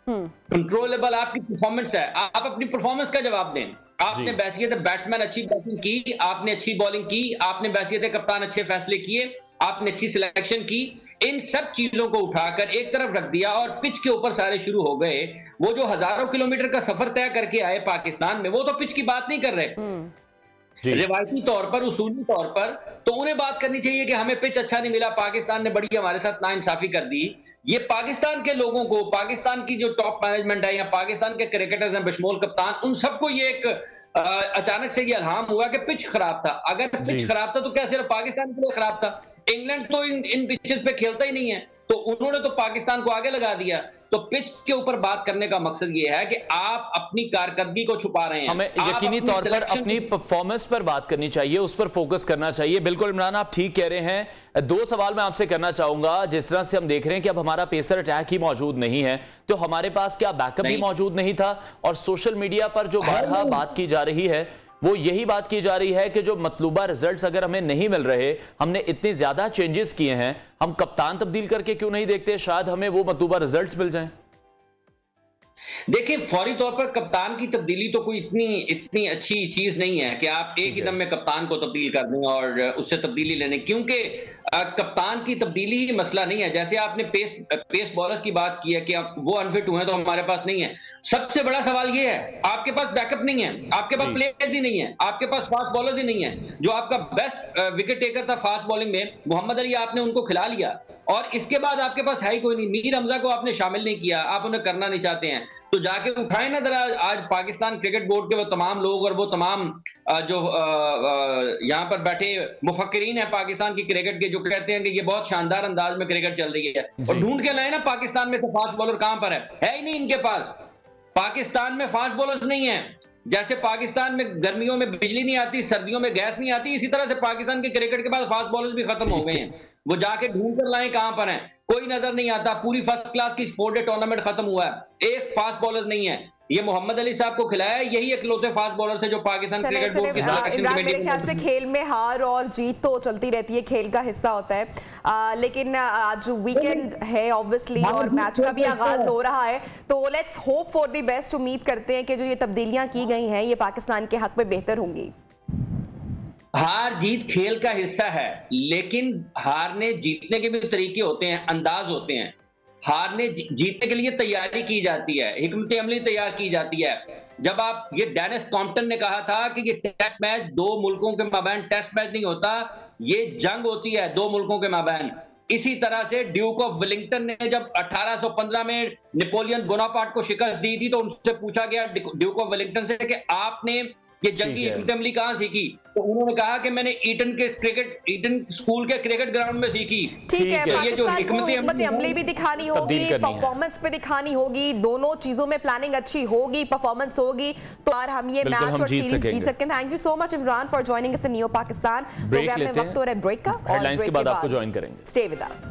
कंट्रोलेबल आपकी परफॉर्मेंस है, आप अपनी परफॉर्मेंस का जवाब दें। आपने बैसियत बैट्समैन अच्छी बैटिंग की, आपने अच्छी बॉलिंग की, आपने बैसियत कप्तान अच्छे फैसले किए, आपने अच्छी सिलेक्शन की, इन सब चीजों को उठाकर एक तरफ रख दिया और पिच के ऊपर सारे शुरू हो गए। वो जो हजारों किलोमीटर का सफर तय करके आए पाकिस्तान में, वो तो पिच की बात नहीं कर रहे। रिवायती तौर पर, उसूली तौर पर तो उन्हें बात करनी चाहिए कि हमें पिच अच्छा नहीं मिला, पाकिस्तान ने बड़ी हमारे साथ नाइंसाफी कर दी। ये पाकिस्तान के लोगों को, पाकिस्तान की जो टॉप मैनेजमेंट है या पाकिस्तान के क्रिकेटर्स हैं बशमूल कप्तान, उन सबको ये एक अचानक से ये इल्हाम हुआ कि पिच खराब था। अगर पिच खराब था तो क्या सिर्फ पाकिस्तान के लिए खराब था? इंग्लैंड तो इन पिचेस पे खेलता ही नहीं है, तो उन्होंने तो पाकिस्तान को आगे लगा दिया। तो पिच के ऊपर बात करने का मकसद ये है कि आप अपनी कारकर्दगी को छुपा रहे हैं। हमें यकीनी तौर पर अपनी परफॉर्मेंस पर बात करनी चाहिए, उस पर फोकस करना चाहिए। बिल्कुल इमरान, आप ठीक कह रहे हैं। 2 सवाल मैं आपसे करना चाहूंगा। जिस तरह से हम देख रहे हैं कि अब हमारा पेसर अटैक ही मौजूद नहीं है, तो हमारे पास क्या बैकअप भी मौजूद नहीं था? और सोशल मीडिया पर जो बारहा बात की जा रही है वो यही बात की जा रही है कि जो मतलूबा रिजल्ट्स अगर हमें नहीं मिल रहे, हमने इतने ज्यादा चेंजेस किए हैं, हम कप्तान तब्दील करके क्यों नहीं देखते, शायद हमें वो मतलूबा रिजल्ट्स मिल जाएं। देखिए, फौरी तौर पर कप्तान की तब्दीली तो कोई इतनी अच्छी चीज नहीं है कि आप एक ही दम में कप्तान को तब्दील कर दें और उससे तब्दीली लेने, क्योंकि कप्तान की तब्दीली ही मसला नहीं है। जैसे आपने पेस बॉलर्स की बात की है कि आप वो अनफिट हुए तो हमारे पास नहीं है। सबसे बड़ा सवाल ये है, आपके पास बैकअप नहीं है, आपके पास प्लेयर्स ही नहीं है, आपके पास फास्ट बॉलर्स ही नहीं है। जो आपका बेस्ट विकेट टेकर था फास्ट बॉलिंग में, मोहम्मद अली, आपने उनको खिला लिया और इसके बाद आपके पास है ही कोई नहीं। मीर हमजा को आपने शामिल नहीं किया, आप उन्हें करना नहीं चाहते हैं, तो जाके उठाए ना जरा आज पाकिस्तान क्रिकेट बोर्ड के वो तमाम लोग और वो तमाम जो यहाँ पर बैठे मुफक्किरीन है पाकिस्तान की क्रिकेट के, जो कहते हैं कि ये बहुत शानदार अंदाज में क्रिकेट चल रही है, और ढूंढ के लाए ना पाकिस्तान में से फास्ट बॉलर कहां पर है ही नहीं इनके पास। पाकिस्तान में फास्ट बॉलर्स नहीं है। जैसे पाकिस्तान में गर्मियों में बिजली नहीं आती, सर्दियों में गैस नहीं आती, इसी तरह से पाकिस्तान के क्रिकेट के पास फास्ट बॉलर्स भी खत्म हो गए हैं। वो जाके ढूंढ कर लाएं कहां पर हैं, कोई नजर नहीं आता। पूरी फर्स्ट क्लास की 4 डे टूर्नामेंट खत्म हुआ है, एक फास्ट बॉलर नहीं है। ये मोहम्मद अली साहब को खिलाया है, यही इकलौते फास्ट बॉलर थे जो पाकिस्तान क्रिकेट बोर्ड की इमरान, मेरे ख्याल से खेल में हार और जीत तो चलती रहती है, खेल का हिस्सा होता है, लेकिन आज वीकेंड है ऑब्वियसली और मैच का भी आगाज हो रहा है, तो let's hope for the best. उम्मीद करते हैं कि जो ये तब्दीलियां की गई हैं ये पाकिस्तान के हक में बेहतर होंगी। हार जीत खेल का हिस्सा है, लेकिन हारने जीतने के भी तरीके होते हैं, अंदाज होते हैं। हारने जीतने के लिए तैयारी की जाती है, हिकमत अमली तैयार की जाती है। जब आप, ये डेनिस कॉम्पटन ने कहा था कि ये टेस्ट मैच 2 मुल्कों के माबैन टेस्ट मैच नहीं होता, ये जंग होती है 2 मुल्कों के माबैन। इसी तरह से ड्यूक ऑफ वेलिंगटन ने जब 1815 में नेपोलियन बोनापार्ट को शिकस्त दी थी, तो उनसे पूछा गया ड्यूक ऑफ वेलिंगटन से कि आपने ये जंगी हिकमत अमली कहां सीखी, तो उन्होंने कहा कि मैंने ईटन स्कूल के क्रिकेट ग्राउंड में सीखी। ठीक है, पाकिस्तान को हिकमत अमली भी दिखानी होगी, परफॉर्मेंस पे दिखानी होगी, दोनों चीजों में प्लानिंग अच्छी होगी, परफॉर्मेंस होगी, तो यार हम ये मैच और सीरीज जीत सकते हैं। Thank you so much Imran for joining us in new Pakistan. Program में वक्त हो रहा है ब्रेक का, और हेडलाइंस के बाद आपको ज्वाइन करेंगे। Stay with us.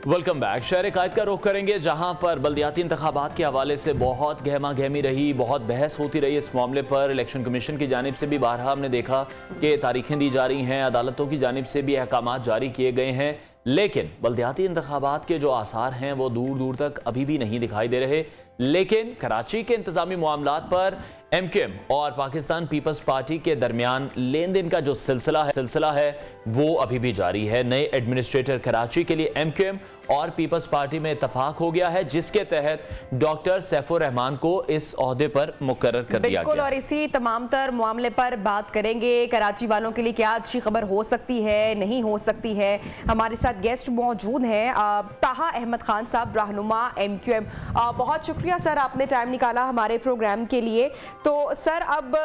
Welcome back. शहर कायद का रुख करेंगे, जहां पर बल्दियाती इंतखाबात के हवाले से बहुत गहमा गहमी रही, बहुत बहस होती रही। इस मामले पर इलेक्शन कमीशन की जानिब से भी बारहा हमने देखा कि तारीखें दी जा रही हैं, अदालतों की जानिब से भी अहकामात जारी किए गए हैं, लेकिन बल्दियाती इंतखाबात के जो आसार हैं वो दूर दूर तक अभी भी नहीं दिखाई दे रहे। लेकिन कराची के इंतजामी मामलात पर MQM और पाकिस्तान पीपल्स पार्टी के दरमियान लेन देन का जो सिलसिला है वो अभी भी जारी है। नए एडमिनिस्ट्रेटर कराची के लिए MQM और पीपल्स पार्टी में इत्तफाक हो गया है, जिसके तहत डॉक्टर सैफुर रहमान को इस ओहदे पर मुकर्रर कर दिया गया। बिल्कुल, और इसी तमाम तर मामले पर बात करेंगे। कराची वालों के लिए क्या अच्छी खबर हो सकती है, नहीं हो सकती है। हमारे साथ गेस्ट मौजूद हैं, ताहा अहमद खान साहब, रहनुमा MQM। बहुत शुक्रिया सर, आपने टाइम निकाला हमारे प्रोग्राम के लिए। तो सर, अब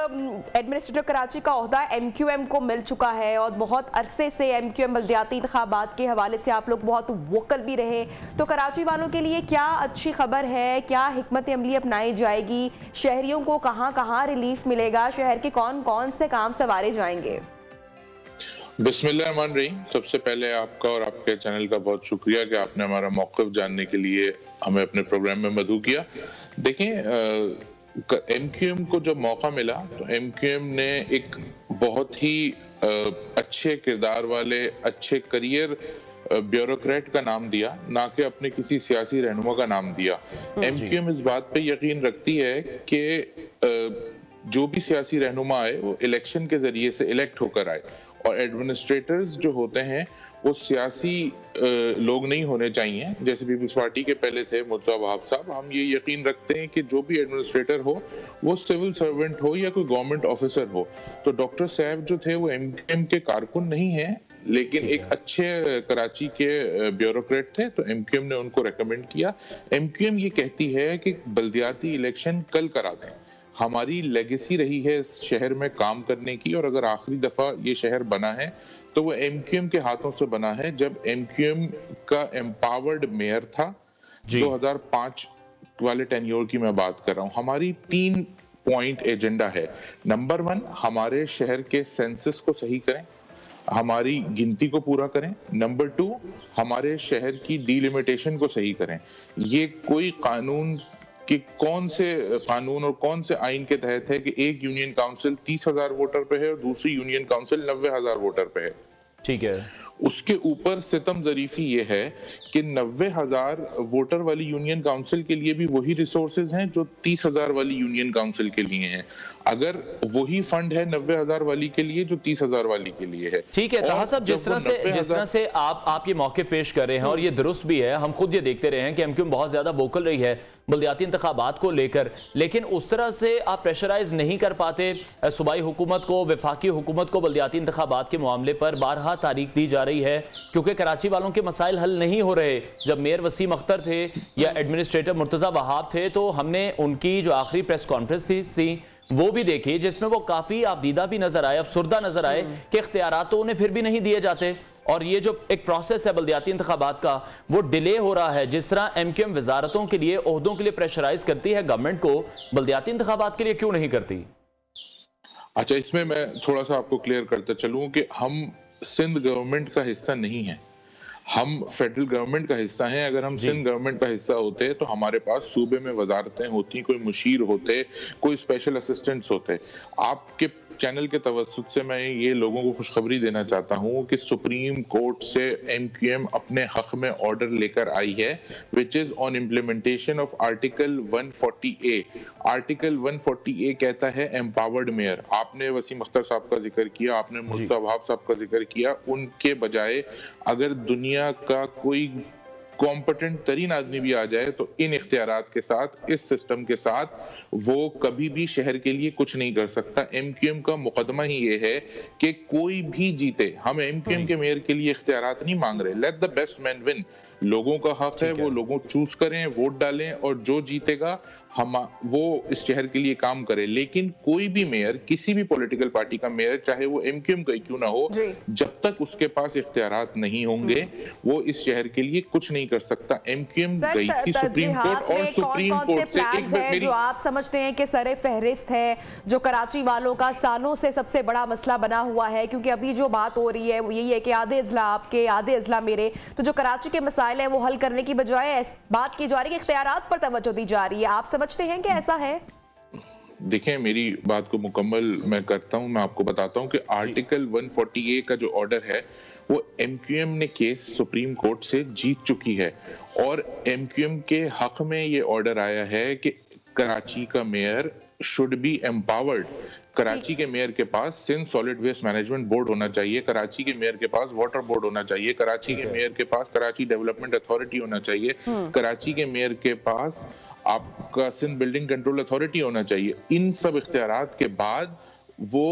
एडमिनिस्ट्रेटर कराची का ओहदा MQM को मिल चुका है और बहुत अरसे से MQM बल्दियाती इंतखाबात के हवाले से आप लोग बहुत वोकल भी रहे, तो कराची वालों के लिए क्या अच्छी खबर है, क्या हिकमत अमली अपनाई जाएगी, शहरियों को कहां कहां रिलीफ मिलेगा, शहर के कौन कौन से काम सवारे जाएंगे? बिस्मिल्लाहिर्रहमानिर्रहीम। सबसे पहले आपका और आपके चैनल का बहुत शुक्रिया कि आपने हमारा मौक़िफ़ जानने के लिए हमें अपने प्रोग्राम में मदऊ किया। देखें, MQM को जब मौका मिला तो MQM ने एक बहुत ही अच्छे किरदार वाले, अच्छे करियर ब्यूरोक्रेट का नाम दिया, ना कि अपने किसी सियासी रहनुमा का नाम दिया। MQM इस बात पे यकीन रखती है कि जो भी सियासी रहनुमा आए वो इलेक्शन के जरिए से इलेक्ट होकर आए, और एडमिनिस्ट्रेटर्स जो होते हैं वो सियासी लोग नहीं होने चाहिए, जैसे पीपल्स पार्टी के पहले थे मुर्तज़ा वहाब साहब। हम ये यकीन रखते हैं कि जो भी एडमिनिस्ट्रेटर हो वो सिविल सर्वेंट हो या कोई गवर्नमेंट ऑफिसर हो। तो डॉक्टर साहब जो थे वो MQM के कारकुन नहीं है, लेकिन एक अच्छे कराची के ब्यूरोक्रेट थे, तो MQM ने उनको रेकमेंड किया। MQM ये कहती है कि बल्दियाती इलेक्शन कल करा दें। हमारी लेगेसी रही है इस शहर में काम करने की, और अगर आखिरी दफा ये शहर बना है तो वो MQM के हाथों से बना है, जब MQM का एम्पावर्ड मेयर था 2005 वाले टेन्योर की मैं बात कर रहा हूँ। हमारी 3 पॉइंट एजेंडा है। नंबर 1, हमारे शहर के सेंसस को सही करें, हमारी गिनती को पूरा करें। नंबर 2, हमारे शहर की डिलिमिटेशन को सही करें। ये कोई कानून कि कौन से कानून और कौन से आइन के तहत है कि एक यूनियन काउंसिल 30,000 वोटर पे है और दूसरी यूनियन काउंसिल 90,000 वोटर पे है। ठीक है। उसके ऊपर सितम जरीफी ये है कि 90,000 वोटर वाली यूनियन काउंसिल के लिए भी वही रिसोर्सेज हैं जो 30,000 वाली यूनियन काउंसिल के लिए हैं। अगर वही फंड है 90,000 वाली के लिए जो 30,000 वाली के लिए है। ठीक है ताहा साहब, जिस तरह से आप ये मौके पेश कर रहे हैं और ये दुरुस्त भी है, हम खुद ये देखते रहे हैं कि एमक्यूएम बहुत ज्यादा वोकल रही है बल्दियाती इंतखाबात को लेकर, लेकिन उस तरह से आप प्रेशराइज नहीं कर पाते सूबाई हुकूमत को, वफाकी हुकूमत को बल्दियाती इंतखाबात के मामले पर बारहा तारीख दी जा रही है क्योंकि कराची वालों के मसाइल हल नहीं हो रहे। जब मेयर वसीम अख्तर थे या एडमिनिस्ट्रेटर मुर्तजा वहाब थे तो हमने उनकी जो आखिरी प्रेस कॉन्फ्रेंस थी वो भी देखी, जिसमें वो काफी आपदीदा भी नजर आए, अफसुर्दा नजर आए कि इख्तियारात तो उन्हें फिर भी नहीं दिए जाते और ये जो एक प्रोसेस है बल्दियाती इंतखाबात का वो डिले हो रहा है। जिस तरह एमक्यूएम वजारतों के लिए, ओहदों के लिए प्रेशराइज करती है गवर्नमेंट को, बल्दियाती इंतखाबात के लिए क्यों नहीं करती? अच्छा, इसमें मैं थोड़ा सा आपको क्लियर करता चलूं कि हम सिंध गवर्नमेंट का हिस्सा नहीं है, हम फेडरल गवर्नमेंट का हिस्सा हैं। अगर हम सिंध गवर्नमेंट का हिस्सा होते तो हमारे पास सूबे में वजारतें होती, कोई मुशीर होते, कोई स्पेशल असिस्टेंट्स होते। आपके चैनल के तवज्जुह से मैं ये लोगों को खुशखबरी देना चाहता हूँ कि सुप्रीम कोर्ट से एमक्यूएम अपने हक में ऑर्डर लेकर आई है, which is on implementation of article 140A। Article 140A कहता है एम्पावर्ड मेयर। आपने वसीम अख्तर साहब का जिक्र किया, आपने मुर्तजा वहाब साहब का जिक्र किया। उनके बजाय अगर दुनिया का कोई कॉम्पिटेंट तरीन आदमी भी आ जाए तो इन इख्तियारात के साथ, इस सिस्टम के साथ वो कभी भी शहर के लिए कुछ नहीं कर सकता। एमक्यूएम का मुकदमा ही ये है कि कोई भी जीते, हम एमक्यूएम के मेयर के लिए इख्तियारात नहीं मांग रहे। Let the best man win. लोगों का हक है, वो लोगों चूज करें, वोट डालें और जो जीतेगा हम वो इस शहर के लिए काम करे। लेकिन कोई भी मेयर, किसी भी पॉलिटिकल पार्टी का मेयर, चाहे वो एमक्यूएम का क्यों ना हो, जब तक उसके पास इख्तियारात नहीं होंगे वो इस शहर के लिए कुछ नहीं कर सकता। एमक्यूएम गई थी सुप्रीम कोर्ट और सुप्रीम कोर्ट से एक जो आप समझते हैं कि सरे फहरिस्त है, जो कराची वालों का सालों से सबसे बड़ा मसला बना हुआ है, क्योंकि अभी जो बात हो रही है वो यही है कि आधे अजला आपके, आधे अजला मेरे, तो जो कराची के मसाइल है वो हल करने की बजाय बात की जा रही है कि इख्तियारात पर तवज्जो दी जा रही है। आप समझते हैं कि ऐसा है? देखें, मेरी बात को मुकम्मल मैं करता हूं, मैं आपको बताता हूं कि आर्टिकल 140A का जो ऑर्डर है वो एमक्यूएम ने केस सुप्रीम कोर्ट से जीत चुकी है और एमक्यूएम के हक में ये ऑर्डर आया है कि कराची का mayor should be empowered. Karachi के मेयर के पास Sindh solid waste management board होना चाहिए, कराची के मेयर के पास वाटर बोर्ड होना चाहिए, कराची के मेयर के पास कराची डेवलपमेंट अथॉरिटी होना चाहिए, कराची के मेयर के पास आपका सिंध बिल्डिंग कंट्रोल अथॉरिटी होना चाहिए। इन सब इख्तियारात के बाद वो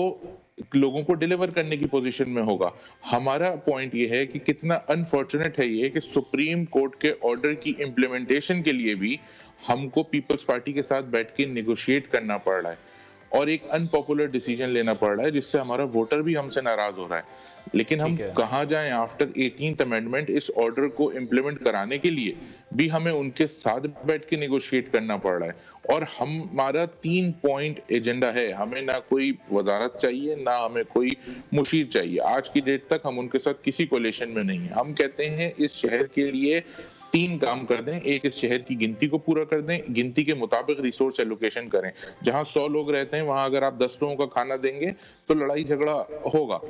लोगों को डिलीवर करने की पोजीशन में होगा। हमारा पॉइंट ये है कि कितना अनफॉर्चुनेट है ये कि सुप्रीम कोर्ट के ऑर्डर की इम्प्लीमेंटेशन के लिए भी हमको पीपल्स पार्टी के साथ बैठ के निगोशिएट करना पड़ रहा है और एक अनपॉपुलर डिसीजन लेना पड़ रहा है जिससे हमारा वोटर भी हमसे नाराज हो रहा है। लेकिन हम कहां जाएं? आफ्टर 18th अमेंडमेंट इस ऑर्डर को इम्प्लीमेंट कराने के लिए भी हमें उनके साथ बैठ के निगोशिएट करना पड़ रहा है और हमारा 3 पॉइंट एजेंडा है। हमें ना कोई वजारत चाहिए, ना हमें कोई मुशीर चाहिए। आज की डेट तक हम उनके साथ किसी कोलिशन में नहीं है। हम कहते हैं इस शहर के लिए 3 काम कर दें। एक, इस शहर की गिनती को पूरा कर दें, गिनती के मुताबिक रिसोर्स एलोकेशन करें। जहां 100 लोग रहते हैं वहां अगर आप 10 लोगों का खाना देंगे तो लड़ाई झगड़ा होगा।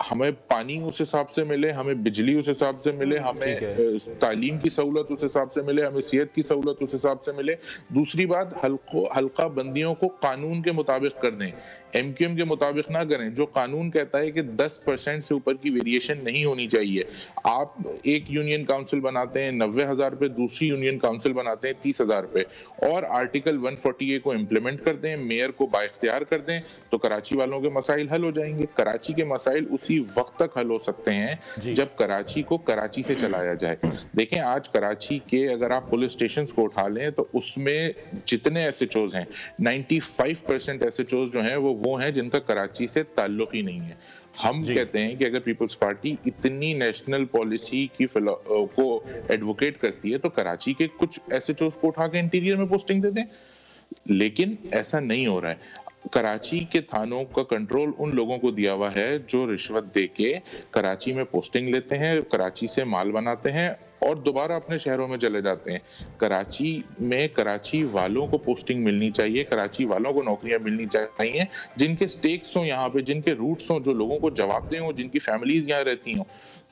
हमें पानी उस हिसाब से मिले, हमें बिजली उस हिसाब से मिले, हमें तालीम की सहूलत उस हिसाब से मिले, हमें सेहत की सहूलत उस हिसाब से मिले। दूसरी बात, हल्का बंदियों को कानून के मुताबिक कर दें, एमक्यूएम के मुताबिक ना करें। जो कानून कहता है कि 10% से ऊपर की वेरिएशन नहीं होनी चाहिए। आप एक यूनियन काउंसिल बनाते हैं 90,000 पे, दूसरी यूनियन काउंसिल बनाते हैं 30,000 पे और आर्टिकल 140A को इम्प्लीमेंट कर दें, मेयर को बाइख्तियार कर दें तो कराची वालों के मसाइल हल हो जाएंगे। कराची के मसाइल उसी उसी वक्त तक हल हो सकते हैं जब कराची को कराची से चलाया जाए। देखें, आज कराची के अगर आप पुलिस स्टेशन को उठा लें तो उसमें जितने एसएचओज हैं 95% एसएचओज जो हैं वो हैं जिनका कराची से ताल्लुक ही नहीं है। हम कहते हैं कि अगर पीपल्स पार्टी इतनी नेशनल पॉलिसी की को एडवोकेट करती है तो कराची के कुछ एसएचओज को उठा के इंटीरियर में पोस्टिंग दे दें, लेकिन ऐसा नहीं हो रहा है। कराची के थानों का कंट्रोल उन लोगों को दिया हुआ है जो रिश्वत देके कराची में पोस्टिंग लेते हैं, कराची से माल बनाते हैं और दोबारा अपने शहरों में चले जाते हैं। कराची में कराची वालों को पोस्टिंग मिलनी चाहिए, कराची वालों को नौकरियां मिलनी चाहिए, जिनके स्टेक्स हो यहाँ पे, जिनके रूट्स हो, जो लोगों को जवाबदेह हो, जिनकी फैमिलीज यहाँ रहती हो।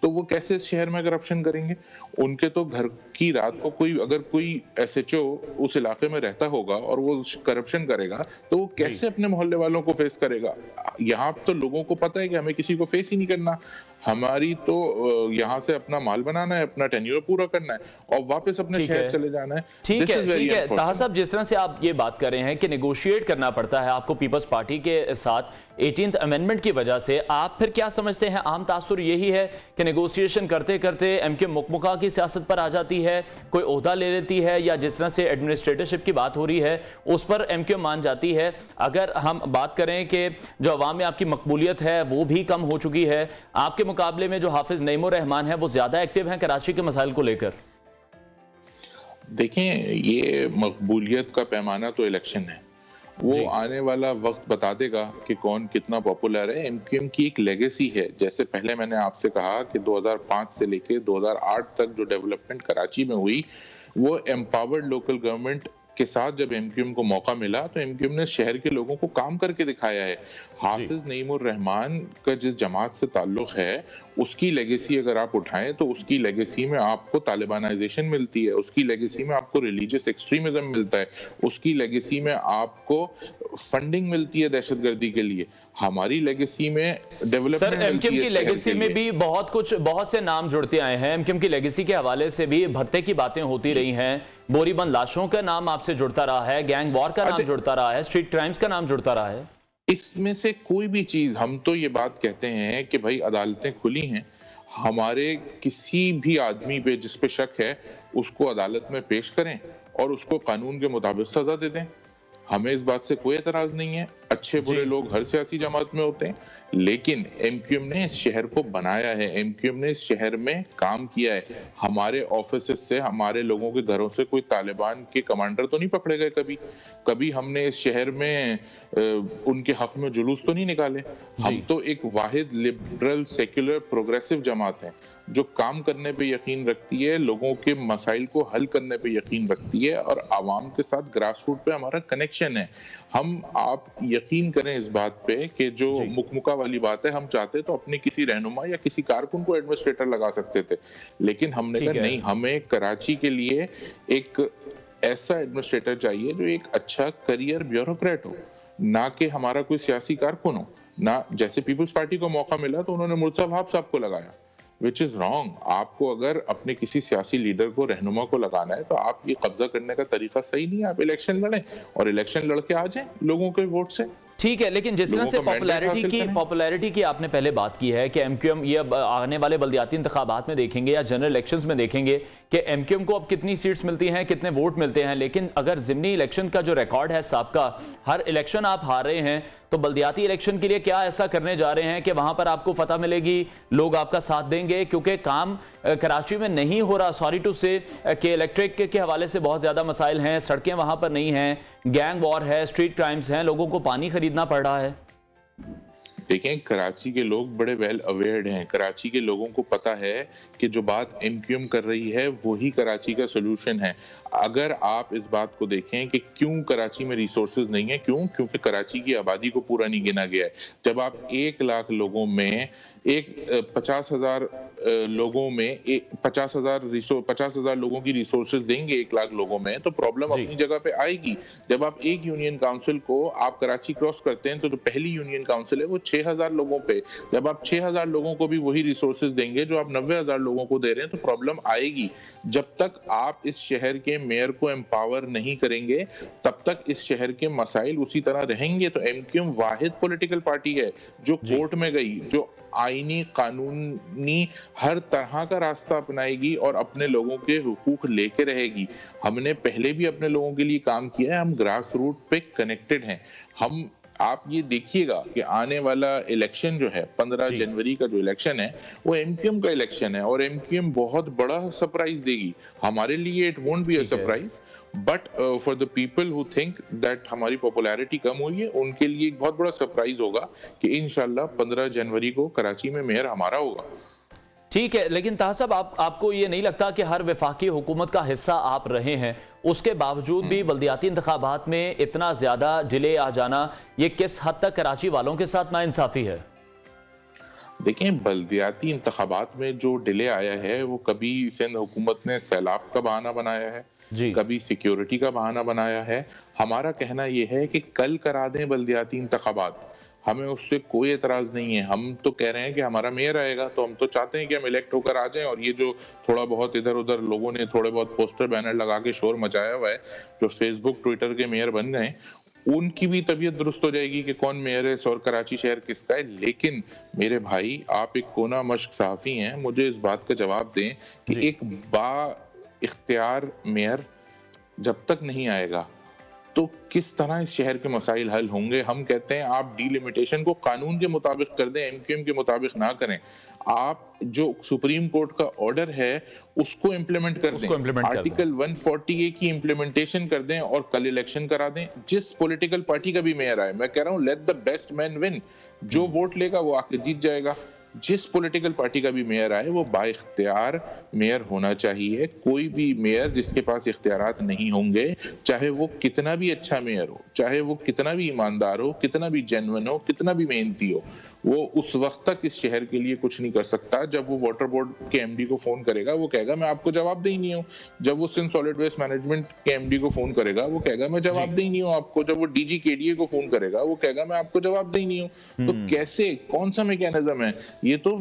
तो वो कैसे इस शहर में करप्शन करेंगे? उनके तो घर की रात को अगर कोई एसएचओ उस इलाके में रहता होगा और वो करप्शन करेगा तो वो कैसे अपने मोहल्ले वालों को फेस करेगा? यहाँ तो लोगों को पता है कि हमें किसी को फेस ही नहीं करना, हमारी तो यहाँ से अपना माल बनाना है, अपना टेन्योर पूरा करना है और वापस अपने शहर चले जाना है। ठीक है ताहा साहब, जिस तरह से आप ये बात कर रहे हैं कि नेगोशिएट करना पड़ता है आपको पीपल्स पार्टी के साथ 18th अमेंडमेंट की वजह से, आप फिर क्या समझते हैं? आम तासुर यही है कि नेगोशिएशन करते करते एमक्यूएम मुकमुका की सियासत पर आ जाती है, कोई ओहदा ले लेती है, या जिस तरह से एडमिनिस्ट्रेटरशिप की बात हो रही है उस पर एमक्यूएम मान जाती है? अगर हम बात करें कि जो अवाम में आपकी मकबूलियत है वो भी कम हो चुकी है, आपके मुकाबले में जो हाफिज नईमुर रहमान है वो ज्यादा एक्टिव हैं कराची के मसाइल को लेकर। देखें, ये मकबूलियत का पैमाना तो इलेक्शन है, वो आने वाला वक्त बता देगा कि कौन कितना पॉपुलर है। एमक्यूएम की एक लेगेसी है, जैसे पहले मैंने आपसे कहा कि 2005 से लेके 2008 तक जो डेवलपमेंट कराची में हुई वो एम्पावर्ड लोकल गवर्नमेंट के साथ जब एमक्यूएम को मौका मिला तो एमक्यूएम ने शहर के लोगों को काम करके दिखाया है। हाफिज नईमुर रहमान का जिस जमात से ताल्लुक है उसकी लेगेसी अगर आप उठाएं तो उसकी लेगेसी में आपको तालिबानाइजेशन मिलती है, उसकी लेगेसी में आपको रिलीजियस एक्सट्रीमिज्म मिलता है, उसकी लेगेसी में आपको फंडिंग मिलती है दहशतगर्दी के लिए। हमारी लेगेसी में डेवलपमेंट, सर एमक्यूएम की लेगेसी में भी बहुत से नाम जुड़ते आए हैं। एमक्यूएम की लेगेसी के हवाले से भी भत्ते की बातें होती रही हैं, बोरीबंद लाशों का नाम आपसे जुड़ता रहा है, गैंग वॉर का नाम जुड़ता रहा है, स्ट्रीट क्राइम्स का नाम जुड़ता रहा है। इसमें से कोई भी चीज, हम तो ये बात कहते हैं कि भाई अदालतें खुली हैं, हमारे किसी भी आदमी पे जिस पे शक है उसको अदालत में पेश करें और उसको कानून के मुताबिक सजा दे दें। हमें इस बात से कोई एतराज नहीं है, अच्छे बुरे लोग हर सियासी जमात में होते हैं, लेकिन एमक्यूएम ने इस शहर को बनाया है, एमक्यूएम ने इस शहर में काम किया है। हमारे ऑफिस से, हमारे लोगों के घरों से कोई तालिबान के कमांडर तो नहीं पकड़े गए कभी हमने इस शहर में उनके हक में जुलूस तो नहीं निकाले। हम तो एक वाहिद लिबरल सेक्युलर प्रोग्रेसिव जमात है जो काम करने पे यकीन रखती है, लोगों के मसाइल को हल करने पे यकीन रखती है और आवाम के साथ ग्रास रूट पे हमारा कनेक्शन है। आप यकीन करें इस बात पे कि जो मुकमुका वाली बात है, हम चाहते तो अपने किसी रहनुमा या किसी कारकुन को एडमिनिस्ट्रेटर लगा सकते थे, लेकिन हमने कहा नहीं, हमें कराची के लिए एक ऐसा एडमिनिस्ट्रेटर चाहिए जो एक अच्छा करियर ब्यूरोक्रेट हो, ना कि हमारा कोई सियासी कारकुन हो। ना जैसे पीपल्स पार्टी को मौका मिला तो उन्होंने मुर्तजा वहाब साहब को लगाया, विच इज रॉन्ग। आपको अगर अपने किसी सियासी लीडर को, रहनुमा को लगाना है तो आप ये कब्जा करने का तरीका सही नहीं है। आप इलेक्शन लड़ें और इलेक्शन लड़के आ जाएं लोगों के वोट से। ठीक है, लेकिन जिस तरह से पॉपुलैरिटी की आपने पहले बात की है कि एमक्यूएम ये आने वाले बल्दियाती इंतखाबात में देखेंगे या जनरल इलेक्शंस में देखेंगे कि एमक्यूएम को अब कितनी सीट्स मिलती हैं, कितने वोट मिलते हैं, लेकिन अगर ज़िमनी इलेक्शन का जो रिकॉर्ड है सबका, हर इलेक्शन आप हार रहे हैं, तो बल्दियाती इलेक्शन के लिए क्या ऐसा करने जा रहे हैं कि वहां पर आपको फतह मिलेगी, लोग आपका साथ देंगे? क्योंकि काम कराची में नहीं हो रहा, सॉरी टू से, कि इलेक्ट्रिक के हवाले से बहुत ज़्यादा मसाइल हैं, सड़कें वहां पर नहीं हैं, गैंग वॉर है, स्ट्रीट क्राइम्स हैं, लोगों को पानी खरीदना पड़ रहा है। देखें, कराची के लोग बड़े वेल अवेयर्ड हैं, कराची के लोगों को पता है कि जो बात एमक्यूएम कर रही है वही कराची का सोल्यूशन है। अगर आप इस बात को देखें कि क्यों कराची में रिसोर्सेज नहीं है, क्योंकि कराची की आबादी को पूरा नहीं गिना गया है। जब आप 1 लाख लोगों में 50,000 लोगों में 50,000 लोगों की रिसोर्सेज देंगे 1 लाख लोगों में, तो प्रॉब्लम अपनी जगह पे आएगी। जब आप एक यूनियन काउंसिल को आप कराची क्रॉस करते हैं तो जो पहली यूनियन काउंसिल है वो 6,000 लोगों पे, जब आप 6,000 लोगों को भी वही रिसोर्सेज देंगे जो आप 90,000 लोगों को दे रहे हैं, तो प्रॉब्लम आएगी। जब तक आप इस शहर के मेयर को एम्पावर नहीं करेंगे तब तक इस शहर के मसाइल उसी तरह रहेंगे। तो एमक्यूएम वाहिद पॉलिटिकल पार्टी है जो कोर्ट में गई, जो आईनी कानूनी हर तरह का रास्ता अपनाएगी और अपने लोगों के हुकूक लेके रहेगी। हमने पहले भी अपने लोगों के लिए काम किया है, हम ग्रास रूट पे कनेक्टेड हैं। हम आप ये देखिएगा कि आने वाला इलेक्शन जो है 15 जनवरी का जो इलेक्शन है वो एमक्यूएम का इलेक्शन है और एमक्यूएम बहुत बड़ा सरप्राइज देगी हमारे लिए। It won't be a surprise but for the people who think that हमारी पॉपुलैरिटी कम हुई है उनके लिए एक बहुत बड़ा सरप्राइज होगा कि इंशाल्लाह 15 जनवरी को कराची में मेयर हमारा होगा। ठीक है, लेकिन ताहा साहब आपको ये नहीं लगता कि हर वफाकी हुकूमत का हिस्सा आप रहे हैं, उसके बावजूद भी बल्दियाती इंतखाबात में इतना ज्यादा डिले आ जाना ये किस हद तक कराची वालों के साथ नाइंसाफी है? देखें, बल्दियाती इंतखाबात में जो डिले आया है वो कभी सिंध हुकूमत ने सैलाब का बहाना बनाया है, कभी सिक्योरिटी का बहाना बनाया है। हमारा कहना यह है कि कल करा दें बल्दियाती इंतखाबात, हमें उससे कोई एतराज नहीं है। हम तो कह रहे हैं कि हमारा मेयर आएगा तो हम तो चाहते हैं कि हम इलेक्ट होकर आ जाएं और ये जो थोड़ा बहुत इधर उधर लोगों ने थोड़े बहुत पोस्टर बैनर लगा के शोर मचाया हुआ है, जो फेसबुक ट्विटर के मेयर बन गए, उनकी भी तबीयत दुरुस्त हो जाएगी कि कौन मेयर है और कराची शहर किसका है। लेकिन मेरे भाई, आप एक कोना मश्क सहाफी हैं, मुझे इस बात का जवाब दें कि एक बा इख्तियार मेयर जब तक नहीं आएगा तो किस तरह इस शहर के मसाइल हल होंगे। हम कहते हैं आप डिलिमिटेशन को कानून के मुताबिक कर दें, एमक्यूएम के मुताबिक ना करें। आप जो सुप्रीम कोर्ट का ऑर्डर है उसको इम्प्लीमेंट कर दें, आर्टिकल 140A की इम्प्लीमेंटेशन कर दें और कल इलेक्शन करा दें। जिस पॉलिटिकल पार्टी का भी मेयर आए, मैं कह रहा हूं let the best man win, जो वोट लेगा वो आके जीत जाएगा। जिस पॉलिटिकल पार्टी का भी मेयर आए वो बाइख्तियार मेयर होना चाहिए। कोई भी मेयर जिसके पास इख्तियारात नहीं होंगे, चाहे वो कितना भी अच्छा मेयर हो, चाहे वो कितना भी ईमानदार हो, कितना भी जेन्युइन हो, कितना भी मेहनती हो, वो उस वक्त तक इस शहर के लिए कुछ नहीं कर सकता। जब वो वाटर बोर्ड के एमडी को फोन करेगा वो कहेगा मैं आपको जवाब दे ही नहीं हूँ। जब वो सिंध सॉलिड वेस्ट मैनेजमेंट के एमडी को फोन करेगा वो कहेगा मैं जवाब दे ही नहीं हूँ आपको। जब वो डीजी केडीए को फोन करेगा वो कहेगा मैं आपको जवाब दे ही नहीं हूँ। तो कैसे, कौन सा मैकेनिज्म है ये? तो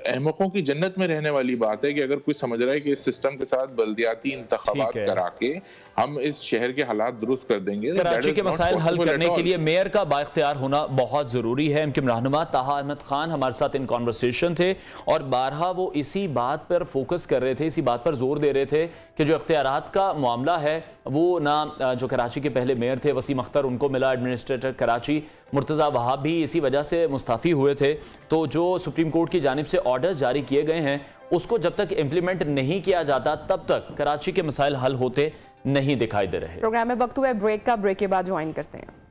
अहमकों की जन्नत में रहने वाली बात है कि अगर कोई समझ रहा है कि इस सिस्टम के साथ बल्दियाती इंतखाबात करा के हम इस शहर के हालात दुरुस्त कर देंगे। कराची के मसाइल हल करने के लिए मेयर का बाइख्तियार होना बहुत जरूरी है। इनके रहनुमा ताहा अहमद खान हमारे साथ इन कॉन्वर्सेशन थे और बारहा वो इसी बात पर फोकस कर रहे थे, इसी बात पर जोर दे रहे थे कि जो इख्तियारात का मामला है वो ना जो कराची के पहले मेयर थे वसीम अख्तर, उनको मिला एडमिनिस्ट्रेटर कराची, मुर्तज़ा वहाब भी इसी वजह से मुस्ताफ़ी हुए थे। तो जो सुप्रीम कोर्ट की जानिब से ऑर्डर्स जारी किए गए हैं उसको जब तक इम्प्लीमेंट नहीं किया जाता तब तक कराची के मसाइल हल होते नहीं दिखाई दे रहे। प्रोग्राम में वक्त हुआ है ब्रेक का, ब्रेक के बाद ज्वाइन करते हैं।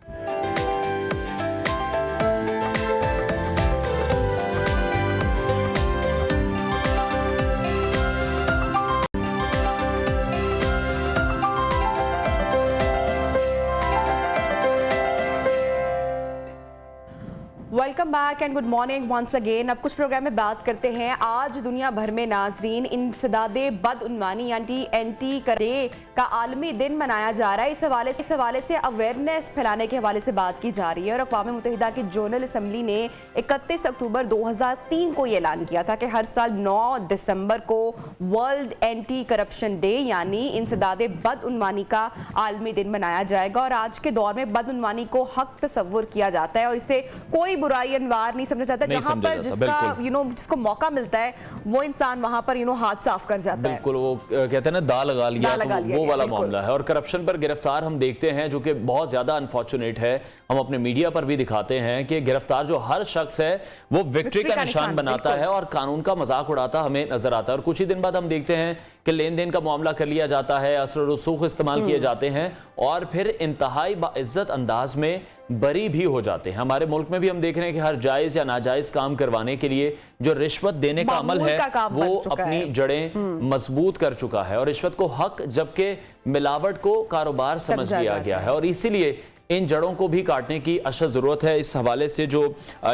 Welcome back and good morning once again. अब कुछ प्रोग्राम में बात करते हैं। आज दुनिया भर में नाजरीन इंसदादे बदउनवानी यानी एंटी करे का आलमी दिन मनाया जा रहा है। इस हवाले से अवेयरनेस फैलाने के हवाले से बात की जा रही है और अक़वाम मुत्तहिदा की जनरल असम्बली ने 31 अक्टूबर 2003 को ये ऐलान किया था कि हर साल 9 दिसंबर को वर्ल्ड एंटी करप्शन डे यानी इंसदादे बदउनवानी का आलमी दिन मनाया जाएगा। और आज के दौर में बदउनवानी को हक तस्वुर किया जाता है और इसे कोई बुराई अनवार नहीं समझा जाता। जहां पर जिसका जिसको मौका मिलता है वो इंसान वहां पर हाथ साफ कर जाता है। बिल्कुल, वो कहते हैं ना दाल लगा लिया, तो वो वाला मामला है। और करप्शन पर गिरफ्तार हम देखते हैं जो कि बहुत ज्यादा अनफॉर्चुनेट है। हम अपने मीडिया पर भी दिखाते हैं कि गिरफ्तार जो हर शख्स है वो विक्ट्री का निशान बनाता है और कानून का मजाक उड़ाता हमें नजर आता है। और कुछ ही दिन बाद हम देखते हैं कि लेन देन का मामला कर लिया जाता है, असर रसूख इस्तेमाल किए जाते हैं और फिर इंतहाई बाइज्जत अंदाज में बरी भी हो जाते हैं। हमारे मुल्क में भी हम देख रहे हैं कि हर जायज या नाजायज काम करवाने के लिए जो रिश्वत देने का अमल है वो अपनी जड़ें मजबूत कर चुका है और रिश्वत को हक जबकि मिलावट को कारोबार समझ लिया गया है। और इसीलिए इन जड़ों को भी काटने की अशद ज़रूरत है। इस हवाले से जो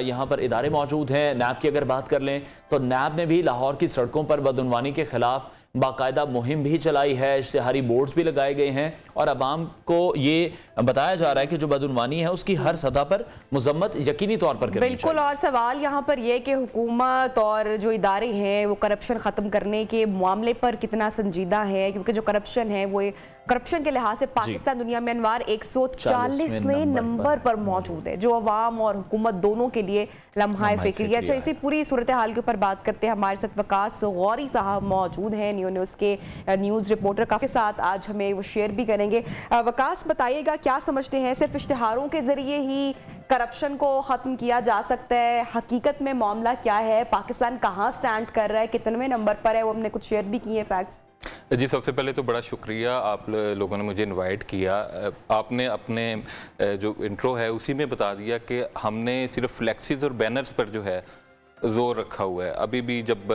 यहाँ पर इदारे मौजूद हैं, नैब की अगर बात कर लें तो नैब ने भी लाहौर की सड़कों पर बदउनवानी के खिलाफ बाकायदा मुहिम भी चलाई है, इश्तिहारी बोर्ड्स भी लगाए गए हैं और अवाम को ये बताया जा रहा है कि जो बदउनवानी है उसकी हर सतह पर मुजम्मत यकीनी तौर पर करनी बिल्कुल चाहिए। और सवाल यहाँ पर यह कि हुकूमत और जो इदारे हैं वो करप्शन ख़त्म करने के मामले पर कितना संजीदा है, क्योंकि जो करप्शन है वो करप्शन के लिहाज से पाकिस्तान दुनिया में अनवार 140वें नंबर पर मौजूद है, जो अवाम और हुकूमत दोनों के लिए लम्हा फिक्री। अच्छा, इसी पूरी सूरत हाल के ऊपर बात करते हैं। हमारे साथ वकास गौरी साहब मौजूद हैं, न्यू न्यूज़ के न्यूज़ रिपोर्टर के साथ आज हमें वो शेयर भी करेंगे। वकास, बताइएगा क्या समझते हैं, सिर्फ इश्तिहारों के जरिए ही करप्शन को ख़त्म किया जा सकता है? हकीकत में मामला क्या है? पाकिस्तान कहाँ स्टैंड कर रहा है, कितने नंबर पर है? वो हमने कुछ शेयर भी किए फैक्ट्स। जी, सबसे पहले तो बड़ा शुक्रिया, आप लोगों ने मुझे इनवाइट किया। आपने अपने जो इंट्रो है उसी में बता दिया कि हमने सिर्फ फ्लैक्सीज और बैनर्स पर जो है जोर रखा हुआ है। अभी भी जब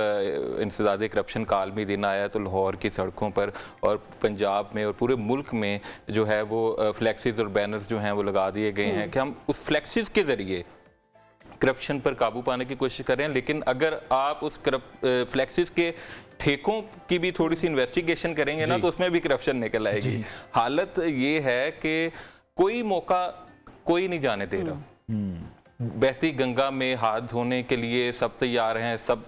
इंसदादे करप्शन का आलमी दिन आया तो लाहौर की सड़कों पर और पंजाब में और पूरे मुल्क में जो है वो फ्लैक्सीज और बैनर्स जो हैं वो लगा दिए गए हैं कि हम उस फ्लैक्सीज के ज़रिए करप्शन पर काबू पाने की कोशिश कर रहे हैं। लेकिन अगर आप उस फ्लैक्सीज के ठेकों की भी थोड़ी सी इन्वेस्टिगेशन करेंगे ना, तो उसमें भी करप्शन निकल आएगी। हालत ये है कि कोई मौका कोई नहीं जाने दे रहा। बहती गंगा में हाथ धोने के लिए सब तैयार हैं, सब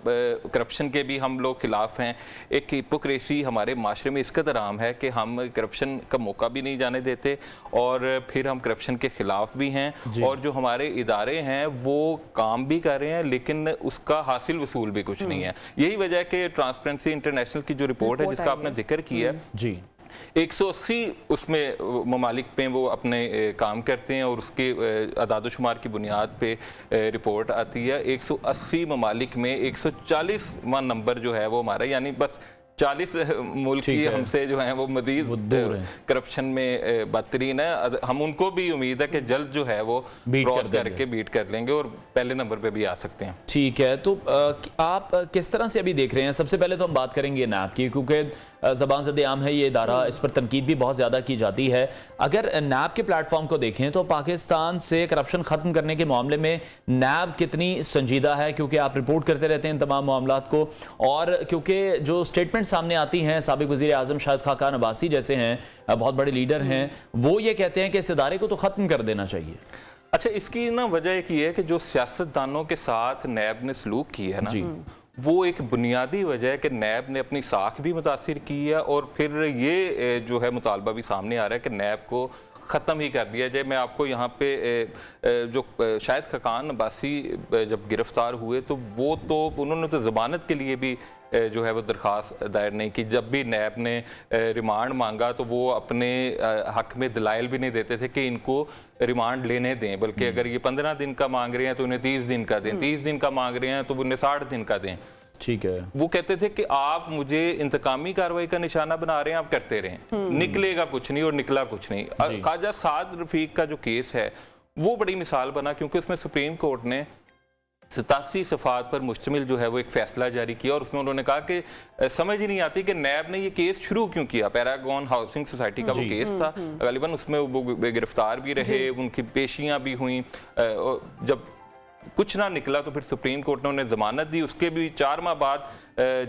करप्शन के भी हम लोग खिलाफ हैं। एक हिपोक्रेसी हमारे माशरे में इस कदर आम है कि हम करप्शन का मौका भी नहीं जाने देते और फिर हम करप्शन के खिलाफ भी हैं। और जो हमारे इदारे हैं वो काम भी कर रहे हैं लेकिन उसका हासिल वसूल भी कुछ नहीं है। यही वजह है कि ट्रांसपेरेंसी इंटरनेशनल की जो रिपोर्ट है जिसका आपने जिक्र किया जी, 180 उसमें ममालिक पे वो अपने काम करते हैं और उसके अदादोशुमार की बुनियाद पे रिपोर्ट आती है। 180 ममालिक में 140वां नंबर जो है वो हमारा, यानी बस 40 मुल्क की हमसे जो है वो मजीद करप्शन में बदतरीन है। हम उनको भी उम्मीद है कि जल्द जो है वो क्रॉस करके बीट कर लेंगे और पहले नंबर पे भी आ सकते हैं। ठीक है, तो आप किस तरह से अभी देख रहे हैं? सबसे पहले तो हम बात करेंगे नैब की, क्योंकि ज़बान ज़द आम है ये इदारा, इस पर तनकीद भी बहुत ज़्यादा की जाती है। अगर नैब के प्लेटफॉर्म को देखें तो पाकिस्तान से करप्शन ख़त्म करने के मामले में नैब कितनी संजीदा है, क्योंकि आप रिपोर्ट करते रहते हैं इन तमाम मामलात को, और क्योंकि जो स्टेटमेंट सामने आती हैं साबिक वज़ीर आज़म शाहिद खाकान अब्बासी जैसे हैं, बहुत बड़े लीडर हैं, वो ये कहते हैं कि इस इदारे को तो ख़त्म कर देना चाहिए। अच्छा, इसकी ना वजह एक ये है कि जो सियासतदानों के साथ नैब ने सलूक की है ना, वो एक बुनियादी वजह है कि नैब ने अपनी साख भी मुतासिर की है और फिर ये जो है मुतालबा भी सामने आ रहा है कि नैब को ख़त्म ही कर दिया जाए। मैं आपको यहाँ पे जो शाहिद खाकान अब्बासी जब गिरफ्तार हुए तो वो तो उन्होंने तो ज़मानत के लिए भी जो है वो दरख्वास्त दायर नहीं की। जब भी नैब ने रिमांड मांगा तो वो अपने हक में दलाइल भी नहीं देते थे कि इनको रिमांड लेने दें, बल्कि अगर ये 15 दिन का मांग रहे हैं तो उन्हें 30 दिन का दें, 30 दिन का मांग रहे हैं तो उन्हें 60 दिन का दें। ठीक है, वो कहते थे कि आप मुझे इंतकामी कार्रवाई का निशाना बना रहे हैं, आप करते रहें, निकलेगा कुछ नहीं और निकला कुछ नहीं। ख्वाजा साद रफीक का जो केस है वो बड़ी मिसाल बना, क्योंकि उसमें सुप्रीम कोर्ट ने 87 सफ़ात पर मुश्तमिल जो है वो एक फैसला जारी किया और उसमें उन्होंने कहा कि समझ ही नहीं आती कि नैब ने ये केस शुरू क्यों किया। पैरागॉन हाउसिंग सोसाइटी का वो केस था, गालिबन उसमें वो गिरफ्तार भी रहे, उनकी पेशियां भी हुई। जब कुछ ना निकला तो फिर सुप्रीम कोर्ट ने उन्हें जमानत दी। उसके भी 4 माह बाद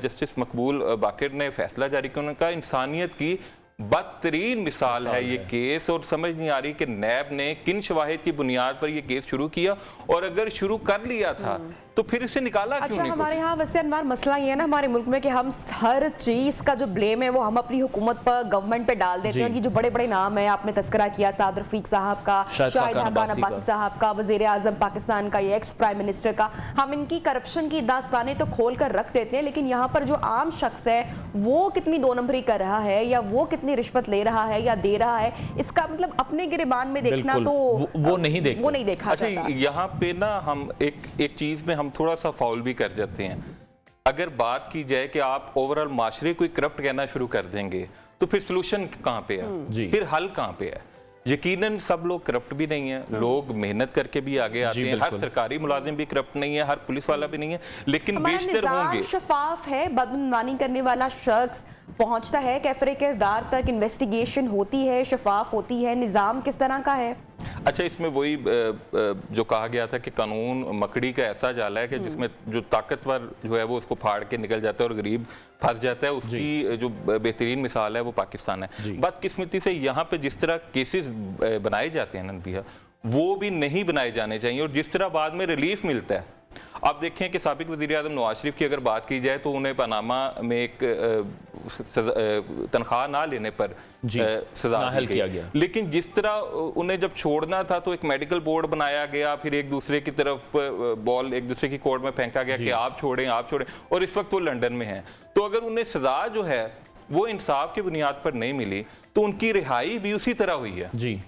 जस्टिस मकबूल बाकिर ने फैसला जारी किया। उन्होंने कहा इंसानियत की बदतरीन मिसाल है ये केस और समझ नहीं आ रही कि नैब ने किन शवाहिद की बुनियाद पर ये केस शुरू किया, और अगर शुरू कर लिया था तो फिर इसे निकाला क्यों नहीं? हमारे यहाँ वैसे अनवार मसला ये है ना हमारे मुल्क में कि हम हर चीज का जो ब्लेम है वो हम अपनी हुकूमत पर, गवर्नमेंट पे डाल देते हैं। ये जो बड़े बड़े नाम है आपने तस्करा किया, साद रफीक साहब का, शाहिद खाकान अब्बासी साहब का, वजीर आजम पाकिस्तान का, ये एक्स प्राइम मिनिस्टर का, हम इनकी करप्शन की दास्तानें तो खोल कर रख देते हैं, लेकिन यहाँ पर जो आम शख्स है वो कितनी 2 नंबरी कर रहा है या वो कितनी रिश्वत ले रहा है या दे रहा है, इसका मतलब अपने गिरबान में देखना तो वो नहीं देखा। अच्छा, यहाँ पे ना हम एक चीज में हम थोड़ा सा फाउल भी कर जाते हैं। अगर बात की जाए कि आप ओवरऑल माशरे को करप्ट कहना शुरू कर देंगे तो फिर सोल्यूशन कहाँ पे है, फिर हल कहाँ पे है? यकीनन सब लोग करप्ट भी नहीं है, लोग मेहनत करके भी आगे आते हैं, हर सरकारी मुलाजिम भी करप्ट नहीं है, हर पुलिस वाला भी नहीं है, लेकिन बेशतर होंगे। शफाफ है, बदगुमानी करने वाला शख्स पहुंचता है कैफरे के किरदार तक, इन्वेस्टिगेशन होती है, शफाफ होती है, निज़ाम किस तरह का है? अच्छा, इसमें वही जो कहा गया था कि कानून मकड़ी का ऐसा जाला है कि जिसमें जो ताकतवर जो है वो उसको फाड़ के निकल जाता है और गरीब फंस जाता है। उसकी जो बेहतरीन मिसाल है वो पाकिस्तान है। बदकिस्मती से यहाँ पे जिस तरह केसेस बनाए जाते हैं ननबिया, वो भी नहीं बनाए जाने चाहिए, और जिस तरह बाद में रिलीफ मिलता है। आप देखें कि साबिक वज़ीर आज़म नवाज शरीफ की अगर बात की जाए तो उन्हें पनामा में एक तनख्वाह ना लेने पर सजा दी किया गया, लेकिन जिस तरह उन्हें जब छोड़ना था तो एक मेडिकल बोर्ड बनाया गया, फिर एक दूसरे की तरफ बॉल एक दूसरे की कोर्ट में फेंका गया कि आप छोड़ें, और इस वक्त वो लंदन में हैं। तो अगर उन्हें सजा जो है वो इंसाफ की बुनियाद पर नहीं मिली तो उनकी रिहाई भी उसी तरह हुई है जी।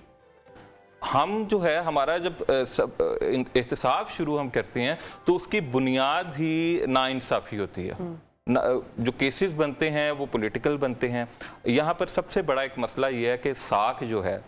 हम जो है हमारा जब एहतसाब शुरू हम करते हैं तो उसकी बुनियाद ही नाइंसाफ़ी होती है। जो केसेस बनते हैं वो पॉलिटिकल बनते हैं। यहाँ पर सबसे बड़ा एक मसला ये है कि साख जो है,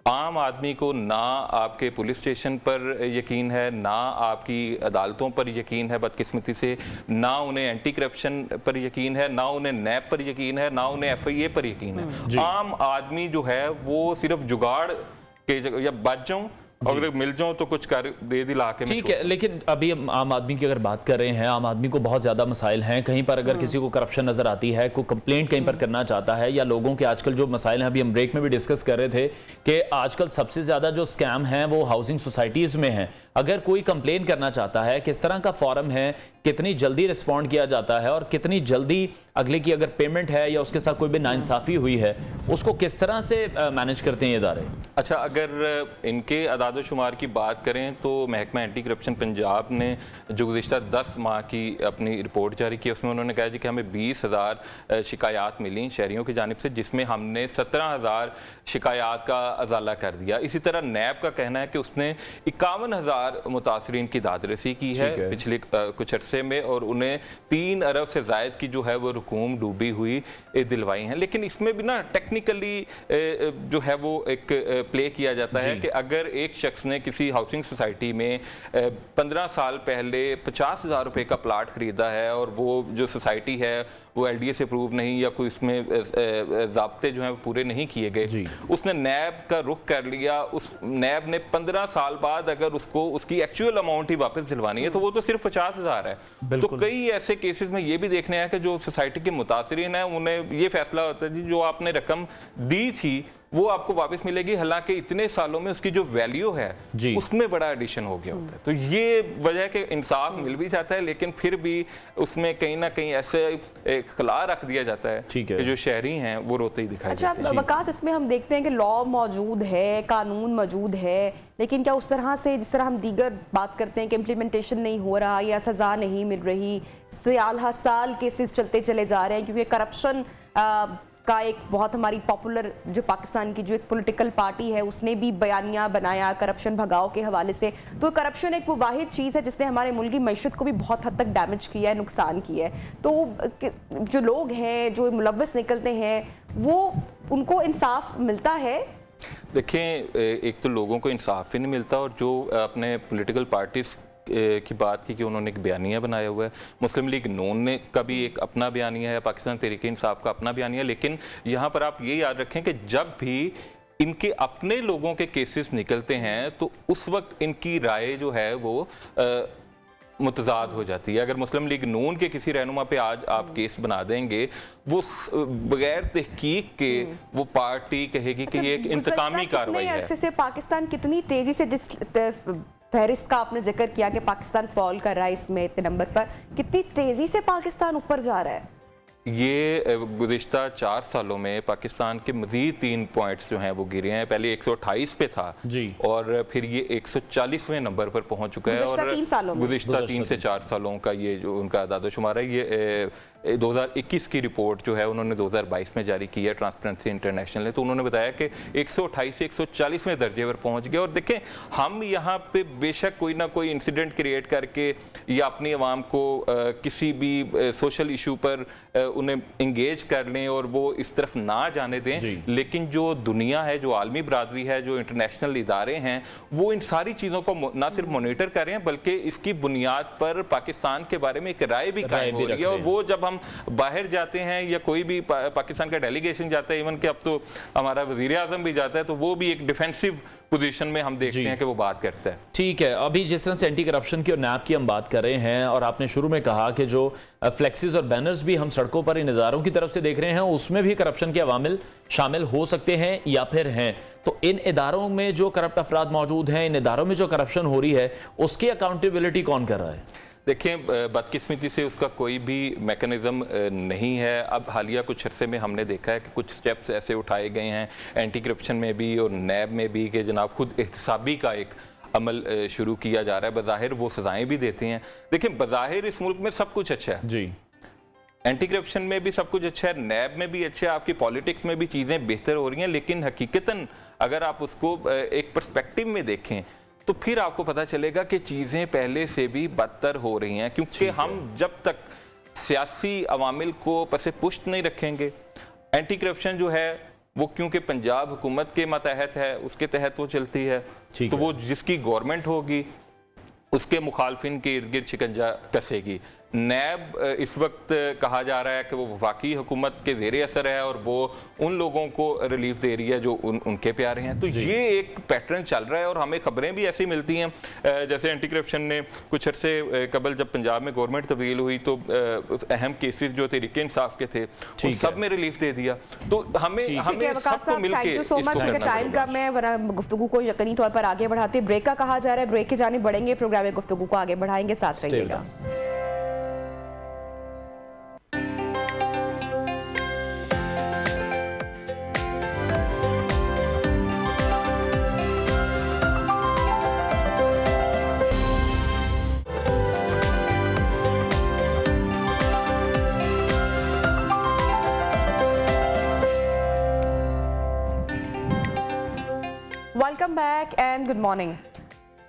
आम आदमी को ना आपके पुलिस स्टेशन पर यकीन है, ना आपकी अदालतों पर यकीन है बदकिस्मती से, ना उन्हें एंटी करप्शन पर यकीन है, ना उन्हें नैब पर यकीन है, ना उन्हें FIA पर यकीन है। आम आदमी जो है वो सिर्फ जुगाड़ के या बच जाऊं और अगर मिल जाऊं तो कुछ कर दे दिला के ठीक है। लेकिन अभी हम आम आदमी की अगर बात कर रहे हैं, आम आदमी को बहुत ज़्यादा मसाइल हैं। कहीं पर अगर किसी को करप्शन नज़र आती है, कोई कंप्लेंट कहीं पर करना चाहता है, या लोगों के आजकल जो मसाइल हैं, अभी हम ब्रेक में भी डिस्कस कर रहे थे कि आजकल सबसे ज़्यादा जो स्कैम हैं वो हाउसिंग सोसाइटीज़ में हैं। अगर कोई कंप्लेन करना चाहता है, किस तरह का फॉर्म है, कितनी जल्दी रिस्पॉन्ड किया जाता है, और कितनी जल्दी अगले की अगर पेमेंट है या उसके साथ कोई भी नाइंसाफ़ी हुई है उसको किस तरह से मैनेज करते हैं ये इदारे? अच्छा, अगर इनके अदाद शुमार की बात करें तो महकमा एंटी करप्शन पंजाब ने जो गुज़िश्ता 10 माह की अपनी रिपोर्ट जारी की, उसमें उन्होंने कहा जी कि हमें 20,000 शिकायत मिली शहरियों की जानिब से, जिसमें हमने 17,000 शिकायत का अजाला कर दिया। इसी तरह नैब का कहना है कि उसने 51,000 मुतासरीन की दादरसी की है पिछले कुछ अरसे में, और उन्हें 3 अरब से ज़ायद की जो है वो रकूम डूबी हुई दिलवाई हैं। लेकिन इसमें भी ना टेक्निकली जो है वो एक प्ले किया जाता है कि अगर एक शख्स ने किसी हाउसिंग सोसाइटी में 15 साल पहले 50,000 रुपए का प्लाट खरीदा है और वो जो सोसाइटी है वो LDA से अप्रूव नहीं, या कोई इसमें ज़ाब्ते जो हैं पूरे नहीं किए गए, उसने नैब का रुख कर लिया, उस नैब ने 15 साल बाद अगर उसको उसकी एक्चुअल अमाउंट ही वापस दिलवानी है तो वो तो सिर्फ 50,000 है। तो कई ऐसे केसेस में ये भी देखने आया कि जो सोसाइटी के मुतासरीन हैं उन्हें ये फैसला होता है जी जो आपने रकम दी थी वो आपको वापस मिलेगी, हालांकि इतने सालों में उसकी जो वैल्यू है उसमें बड़ा एडिशन हो गया होता है। तो ये वजह के इंसाफ मिल भी जाता है, लेकिन फिर भी उसमें कहीं ना कहीं ऐसे एक खला रख दिया जाता है कि जो शहरी हैं वो रोते ही दिखाई देते हैं। अच्छा वकास, इसमें हम देखते हैं कि लॉ मौजूद है, कानून मौजूद है, लेकिन क्या उस तरह से जिस तरह हम दीगर बात करते हैं कि इम्प्लीमेंटेशन नहीं हो रहा या सज़ा नहीं मिल रही, साल हर साल केसेस चलते चले जा रहे हैं, क्योंकि करप्शन का एक बहुत हमारी पॉपुलर जो पाकिस्तान की जो एक पॉलिटिकल पार्टी है उसने भी बयानिया बनाया करप्शन भगाओ के हवाले से। तो करप्शन एक वो वाहिद चीज़ है जिसने हमारे मुल्क की मईशत को भी बहुत हद तक डैमेज किया है, नुकसान किया है। तो जो लोग हैं जो मुलव्वस निकलते हैं वो उनको इंसाफ मिलता है? देखें, एक तो लोगों को इंसाफ ही नहीं मिलता, और जो अपने पॉलिटिकल पार्टीज की बात की कि उन्होंने एक बयानिया बनाया हुआ है, मुस्लिम लीग नून ने का भी एक अपना बयानिया है, पाकिस्तान तहरीक इंसाफ का अपना बयानिया। लेकिन यहाँ पर आप ये याद रखें कि जब भी इनके अपने लोगों के केसेस निकलते हैं तो उस वक्त इनकी राय जो है वो मुतजाद हो जाती है। अगर मुस्लिम लीग नून के किसी रहनुमा पे आज आप केस बना देंगे, वो बगैर तहकीक के वो पार्टी कहेगी कि ये एक इंतकामी कार्रवाई है। से पाकिस्तान कितनी तेजी से जिस फहरिस्त का आपने जिक्र किया कि पाकिस्तान फॉल कर रहा है इसमें इतने नंबर पर, कितनी तेजी से पाकिस्तान ऊपर जा रहा है? ये गुज़िश्ता 4 सालों में पाकिस्तान के मजीद 3 पॉइंट्स जो हैं वो गिरे हैं। पहले 128 पे था जी, और फिर ये 140वें नंबर पर पहुंच चुका है, और गुज़िश्ता 3 से 4 सालों का ये जो उनका अदाद शुमार है, ये 2021 की रिपोर्ट जो है उन्होंने 2022 में जारी की है ट्रांसपेरेंसी इंटरनेशनल ने। तो उन्होंने बताया कि 128 से 140वें दर्जे पर पहुंच गया। और देखें, हम यहाँ पे बेशक कोई ना कोई इंसिडेंट क्रिएट करके या अपनी आवाम को किसी भी सोशल इशू पर उन्हें इंगेज कर लें और वो इस तरफ ना जाने दें, लेकिन जो दुनिया है, जो आलमी बरादरी है, जो इंटरनेशनल इदारे हैं, वो इन सारी चीज़ों को ना सिर्फ मॉनिटर कर रहे हैं बल्कि इसकी बुनियाद पर पाकिस्तान के बारे में एक राय भी कायम हो रही है। और वो जब हम हम बाहर जाते हैं या कोई भी पाकिस्तान का डेलीगेशन जाता है, इवन कि अब तो हमारा वजीर आजम भी जाता है, तो वो भी एक डिफेंसिव पोजीशन में हम देखते हैं कि वो बात करता है। ठीक है, अभी जिस तरह से एंटी करप्शन की और नैब की हम बात कर रहे हैं, और आपने शुरू में कहा कि जो फ्लेक्सीज और बैनर्स भी हम सड़कों पर इन इदारों की तरफ से देख रहे हैं, उसमें भी करप्शन के अवामिल शामिल हो सकते हैं या फिर हैं, तो इन इदारों में जो करप्ट अफराद मौजूद हैं, इन इदारों में जो करप्शन हो रही है, उसकी अकाउंटेबिलिटी कौन कर रहा है? देखिए, बदकिस्मती से उसका कोई भी मैकेनिज्म नहीं है। अब हालिया कुछ अरसे में हमने देखा है कि कुछ स्टेप्स ऐसे उठाए गए हैं एंटी करप्शन में भी और नैब में भी कि जनाब खुद एहतसाबी का एक अमल शुरू किया जा रहा है। बज़ाहिर वो सजाएं भी देते हैं। देखिए, बज़ाहिर इस मुल्क में सब कुछ अच्छा है जी, एंटी करप्शन में भी सब कुछ अच्छा है, नैब में भी अच्छा है, आपकी पॉलिटिक्स में भी चीज़ें बेहतर हो रही हैं, लेकिन हकीकतन अगर आप उसको एक पर्सपेक्टिव में देखें तो फिर आपको पता चलेगा कि चीज़ें पहले से भी बदतर हो रही हैं, क्योंकि हम जब तक सियासी अवामिल को पसे पुष्ट नहीं रखेंगे, एंटी करप्शन जो है वो क्योंकि पंजाब हुकूमत के मतहत है, उसके तहत वो चलती है, तो वो जिसकी गवर्नमेंट होगी उसके मुखालफिन के इर्द गिर्द शिकंजा कसेगी। नैब इस वक्त कहा जा रहा है कि वो वफाकी हुकूमत के ज़ेरे असर है और वो उन लोगों को रिलीफ दे रही है जो उनके प्यारे हैं। तो ये एक पैटर्न चल रहा है और हमें खबरें भी ऐसी मिलती हैं, जैसे एंटी करप्शन ने कुछ अरसे कबल जब पंजाब में गवर्नमेंट तब्दील हुई तो अहम केसेस जो तरीके इंसाफ के थे उन सब में रिलीफ दे दिया। तो हमें सबको मिलकर टाइम कम है, वरना गुफ्तगू को यकीनी तौर पर आगे बढ़ाते ब्रेक का कहा जा रहा है, ब्रेक की जानिब बढ़ेंगे, प्रोग्राम में गुफ्तगू को आगे बढ़ाएंगे, साथ रहिएगा। Welcome back and good morning.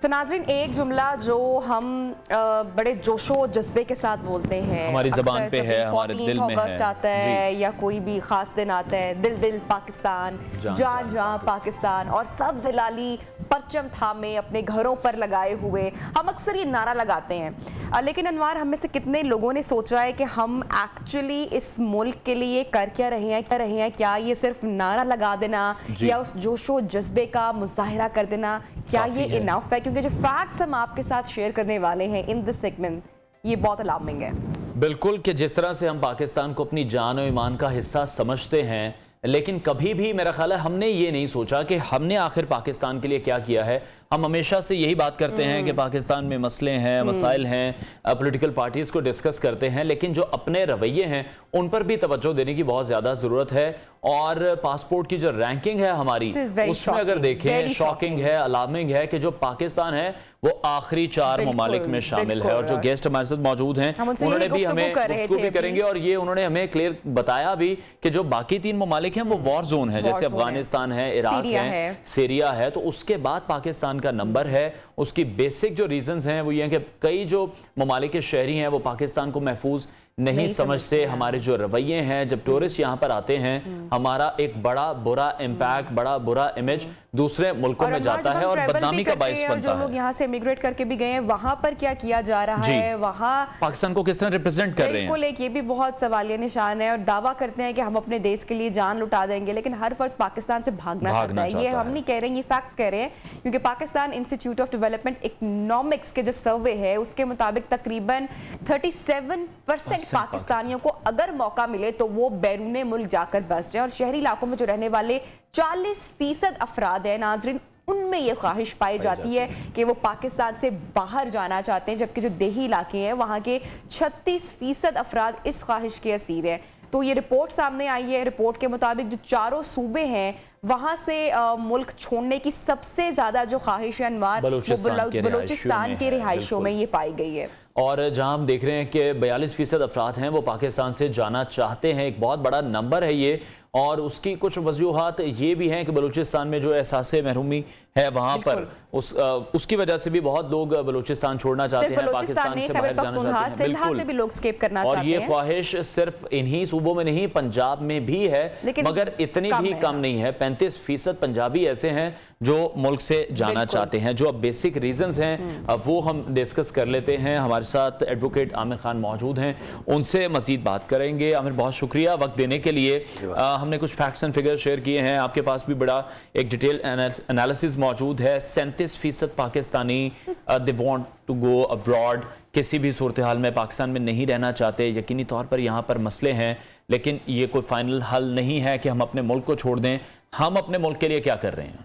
तो नाज़रीन, एक जुमला जो हम बड़े जोशो जज्बे के साथ बोलते हैं, हमारी ज़बान पे है, हमारे दिल में अगस्त आता है या कोई भी खास दिन आता है, दिल दिल पाकिस्तान, जान जान पाकिस्तान, और सब जिलाली परचम थामे अपने घरों पर लगाए हुए हम अक्सर ये नारा लगाते हैं। लेकिन अनवार, हम में से कितने लोगों ने सोचा है कि हम एक्चुअली इस मुल्क के लिए कर क्या रहे हैं? क्या ये सिर्फ नारा लगा देना या उस जोशो जज्बे का मुजाहिरा कर देना, क्या ये इनफ है? क्योंकि जो फैक्ट्स हम आपके साथ शेयर करने वाले हैं इन दिस सेगमेंट, ये बहुत अलार्मिंग है। बिल्कुल, कि जिस तरह से हम पाकिस्तान को अपनी जान और ईमान का हिस्सा समझते हैं, लेकिन कभी भी मेरा ख्याल है हमने ये नहीं सोचा कि हमने आखिर पाकिस्तान के लिए क्या किया है। हम हमेशा से यही बात करते हैं कि पाकिस्तान में मसले हैं, मसाइल हैं, पॉलिटिकल पार्टीज को डिस्कस करते हैं, लेकिन जो अपने रवैये हैं उन पर भी तवज्जो देने की बहुत ज़्यादा ज़रूरत है। और पासपोर्ट की जो रैंकिंग है हमारी, उसमें अगर देखें, शॉकिंग है, अलार्मिंग है कि जो पाकिस्तान है वो आखिरी 4 ममालिक में शामिल है। और जो गेस्ट हमारे साथ मौजूद हैं उन्होंने भी हमें गुफ्तगू भी करेंगे, और ये उन्होंने हमें क्लियर बताया भी कि जो बाकी 3 ममालिक हैं वो वॉर जोन है, जैसे अफगानिस्तान है, इराक है, सीरिया है। तो उसके बाद पाकिस्तान का नंबर है। उसकी बेसिक जो रीजंस हैं वो ये हैं कि कई जो ममालिक के शहरी हैं वो पाकिस्तान को महफूज नहीं समझते। हमारे जो रवैये हैं, जब टूरिस्ट यहाँ पर आते हैं, हमारा एक बड़ा बुरा इम्पैक्ट, बड़ा बुरा इमेज दूसरे मुल्कों में जाता है और बदनामी का बायस बनता है। जो लोग यहाँ से इमिग्रेट करके भी गए हैं, वहां पर क्या किया जा रहा है, वहाँ पाकिस्तान को किस तरह रिप्रेजेंट कर रहे हैं, बिल्कुल एक ये भी बहुत सवालिया निशान है। और दावा करते हैं कि हम अपने देश के लिए जान लुटा देंगे, लेकिन हर फर्द पाकिस्तान से भागना चाहता है। ये हम नहीं कह रहे हैं, ये फैक्ट्स कह रहे हैं, क्योंकि Pakistan institute of development economics के जो सर्वे है उसके मुताबिक तकरीबन 37% पाकिस्तानियों को अगर मौका मिले तो वो बैरूने मुल्क जाकर बस जाए। और शहरी इलाकों में जो रहने वाले 40% अफराद है नाजरीन, उनमें ये ख्वाहिश पाई जाती है कि वो पाकिस्तान से बाहर जाना चाहते हैं, जबकि जो देही इलाके हैं वहाँ के 36% अफराद इस ख्वाहिश के असीर हैं। तो ये रिपोर्ट सामने आई है। रिपोर्ट के मुताबिक जो 4 सूबे हैं वहां से मुल्क छोड़ने की सबसे ज्यादा जो ख्वाहिश है अनवार, बलूचिस्तान के रिहायशों में ये पाई गई है। और जहां हम देख रहे हैं कि 42% अफराद हैं वो पाकिस्तान से जाना चाहते हैं। एक बहुत बड़ा नंबर है ये, और उसकी कुछ वजूहात ये भी हैं कि बलूचिस्तान में जो एहसास महरूमी है वहाँ पर उसकी वजह से भी बहुत लोग बलूचिस्तान छोड़ना चाहते हैं, पाकिस्तान से बाहर जाना चाहते हैं। बिल्कुल, से भी लोग स्केप करना और चाहते ये हैं। ख्वाहिश सिर्फ इन्हीं सूबों में नहीं, पंजाब में भी है, मगर इतनी भी कम नहीं है। 35% पंजाबी ऐसे हैं जो मुल्क से जाना चाहते हैं। जो अब बेसिक रीजंस हैं अब वो हम डिस्कस कर लेते हैं। हमारे साथ एडवोकेट आमिर खान मौजूद हैं, उनसे मजीद बात करेंगे। आमिर, बहुत शुक्रिया वक्त देने के लिए। हमने कुछ फैक्ट्स एंड फिगर्स शेयर किए हैं, आपके पास भी बड़ा एक डिटेल एनालिसिस मौजूद है। 37% Pakistani they want to go abroad, किसी भी सूरत हाल में पाकिस्तान में नहीं रहना चाहते। यकीनी तौर पर यहाँ पर मसले हैं, लेकिन ये कोई फाइनल हल नहीं है कि हम अपने मुल्क को छोड़ दें। हम अपने मुल्क के लिए क्या कर रहे हैं?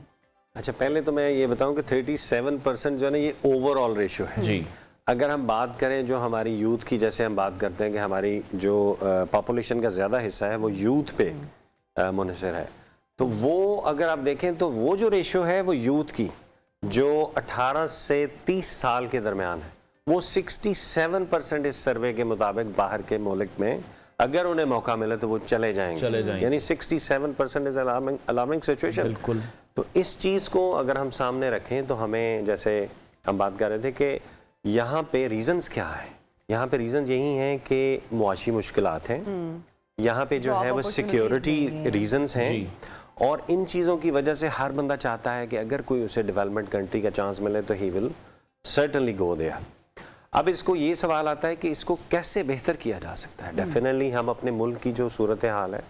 अच्छा, पहले तो मैं ये बताऊं कि 37% जो है ना, ये ओवरऑल रेशियो है जी। अगर हम बात करें जो हमारी यूथ की, जैसे हम बात करते हैं कि हमारी जो पॉपुलेशन का ज़्यादा हिस्सा है वो यूथ पे मुनहसर है, तो वो अगर आप देखें तो वो जो रेशियो है वो यूथ की जो 18 से 30 साल के दरमियान है, वो 67% इस सर्वे के मुताबिक बाहर के मुल्क में अगर उन्हें मौका मिले तो वो चले जाएंगे। यानी 67% इज अलार्मिंग सिचुएशन। बिल्कुल। तो इस चीज़ को अगर हम सामने रखें तो हमें, जैसे हम बात कर रहे थे कि यहाँ पे रीजंस क्या है, यहाँ पे रीजंस यही हैं कि मुआशी मुश्किलात हैं, यहाँ पे जो है वो सिक्योरिटी रीजंस हैं, और इन चीज़ों की वजह से हर बंदा चाहता है कि अगर कोई उसे डेवलपमेंट कंट्री का चांस मिले तो he will certainly go there. अब इसको ये सवाल आता है कि इसको कैसे बेहतर किया जा सकता है। डेफिनेटली हम अपने मुल्क की जो सूरत हाल है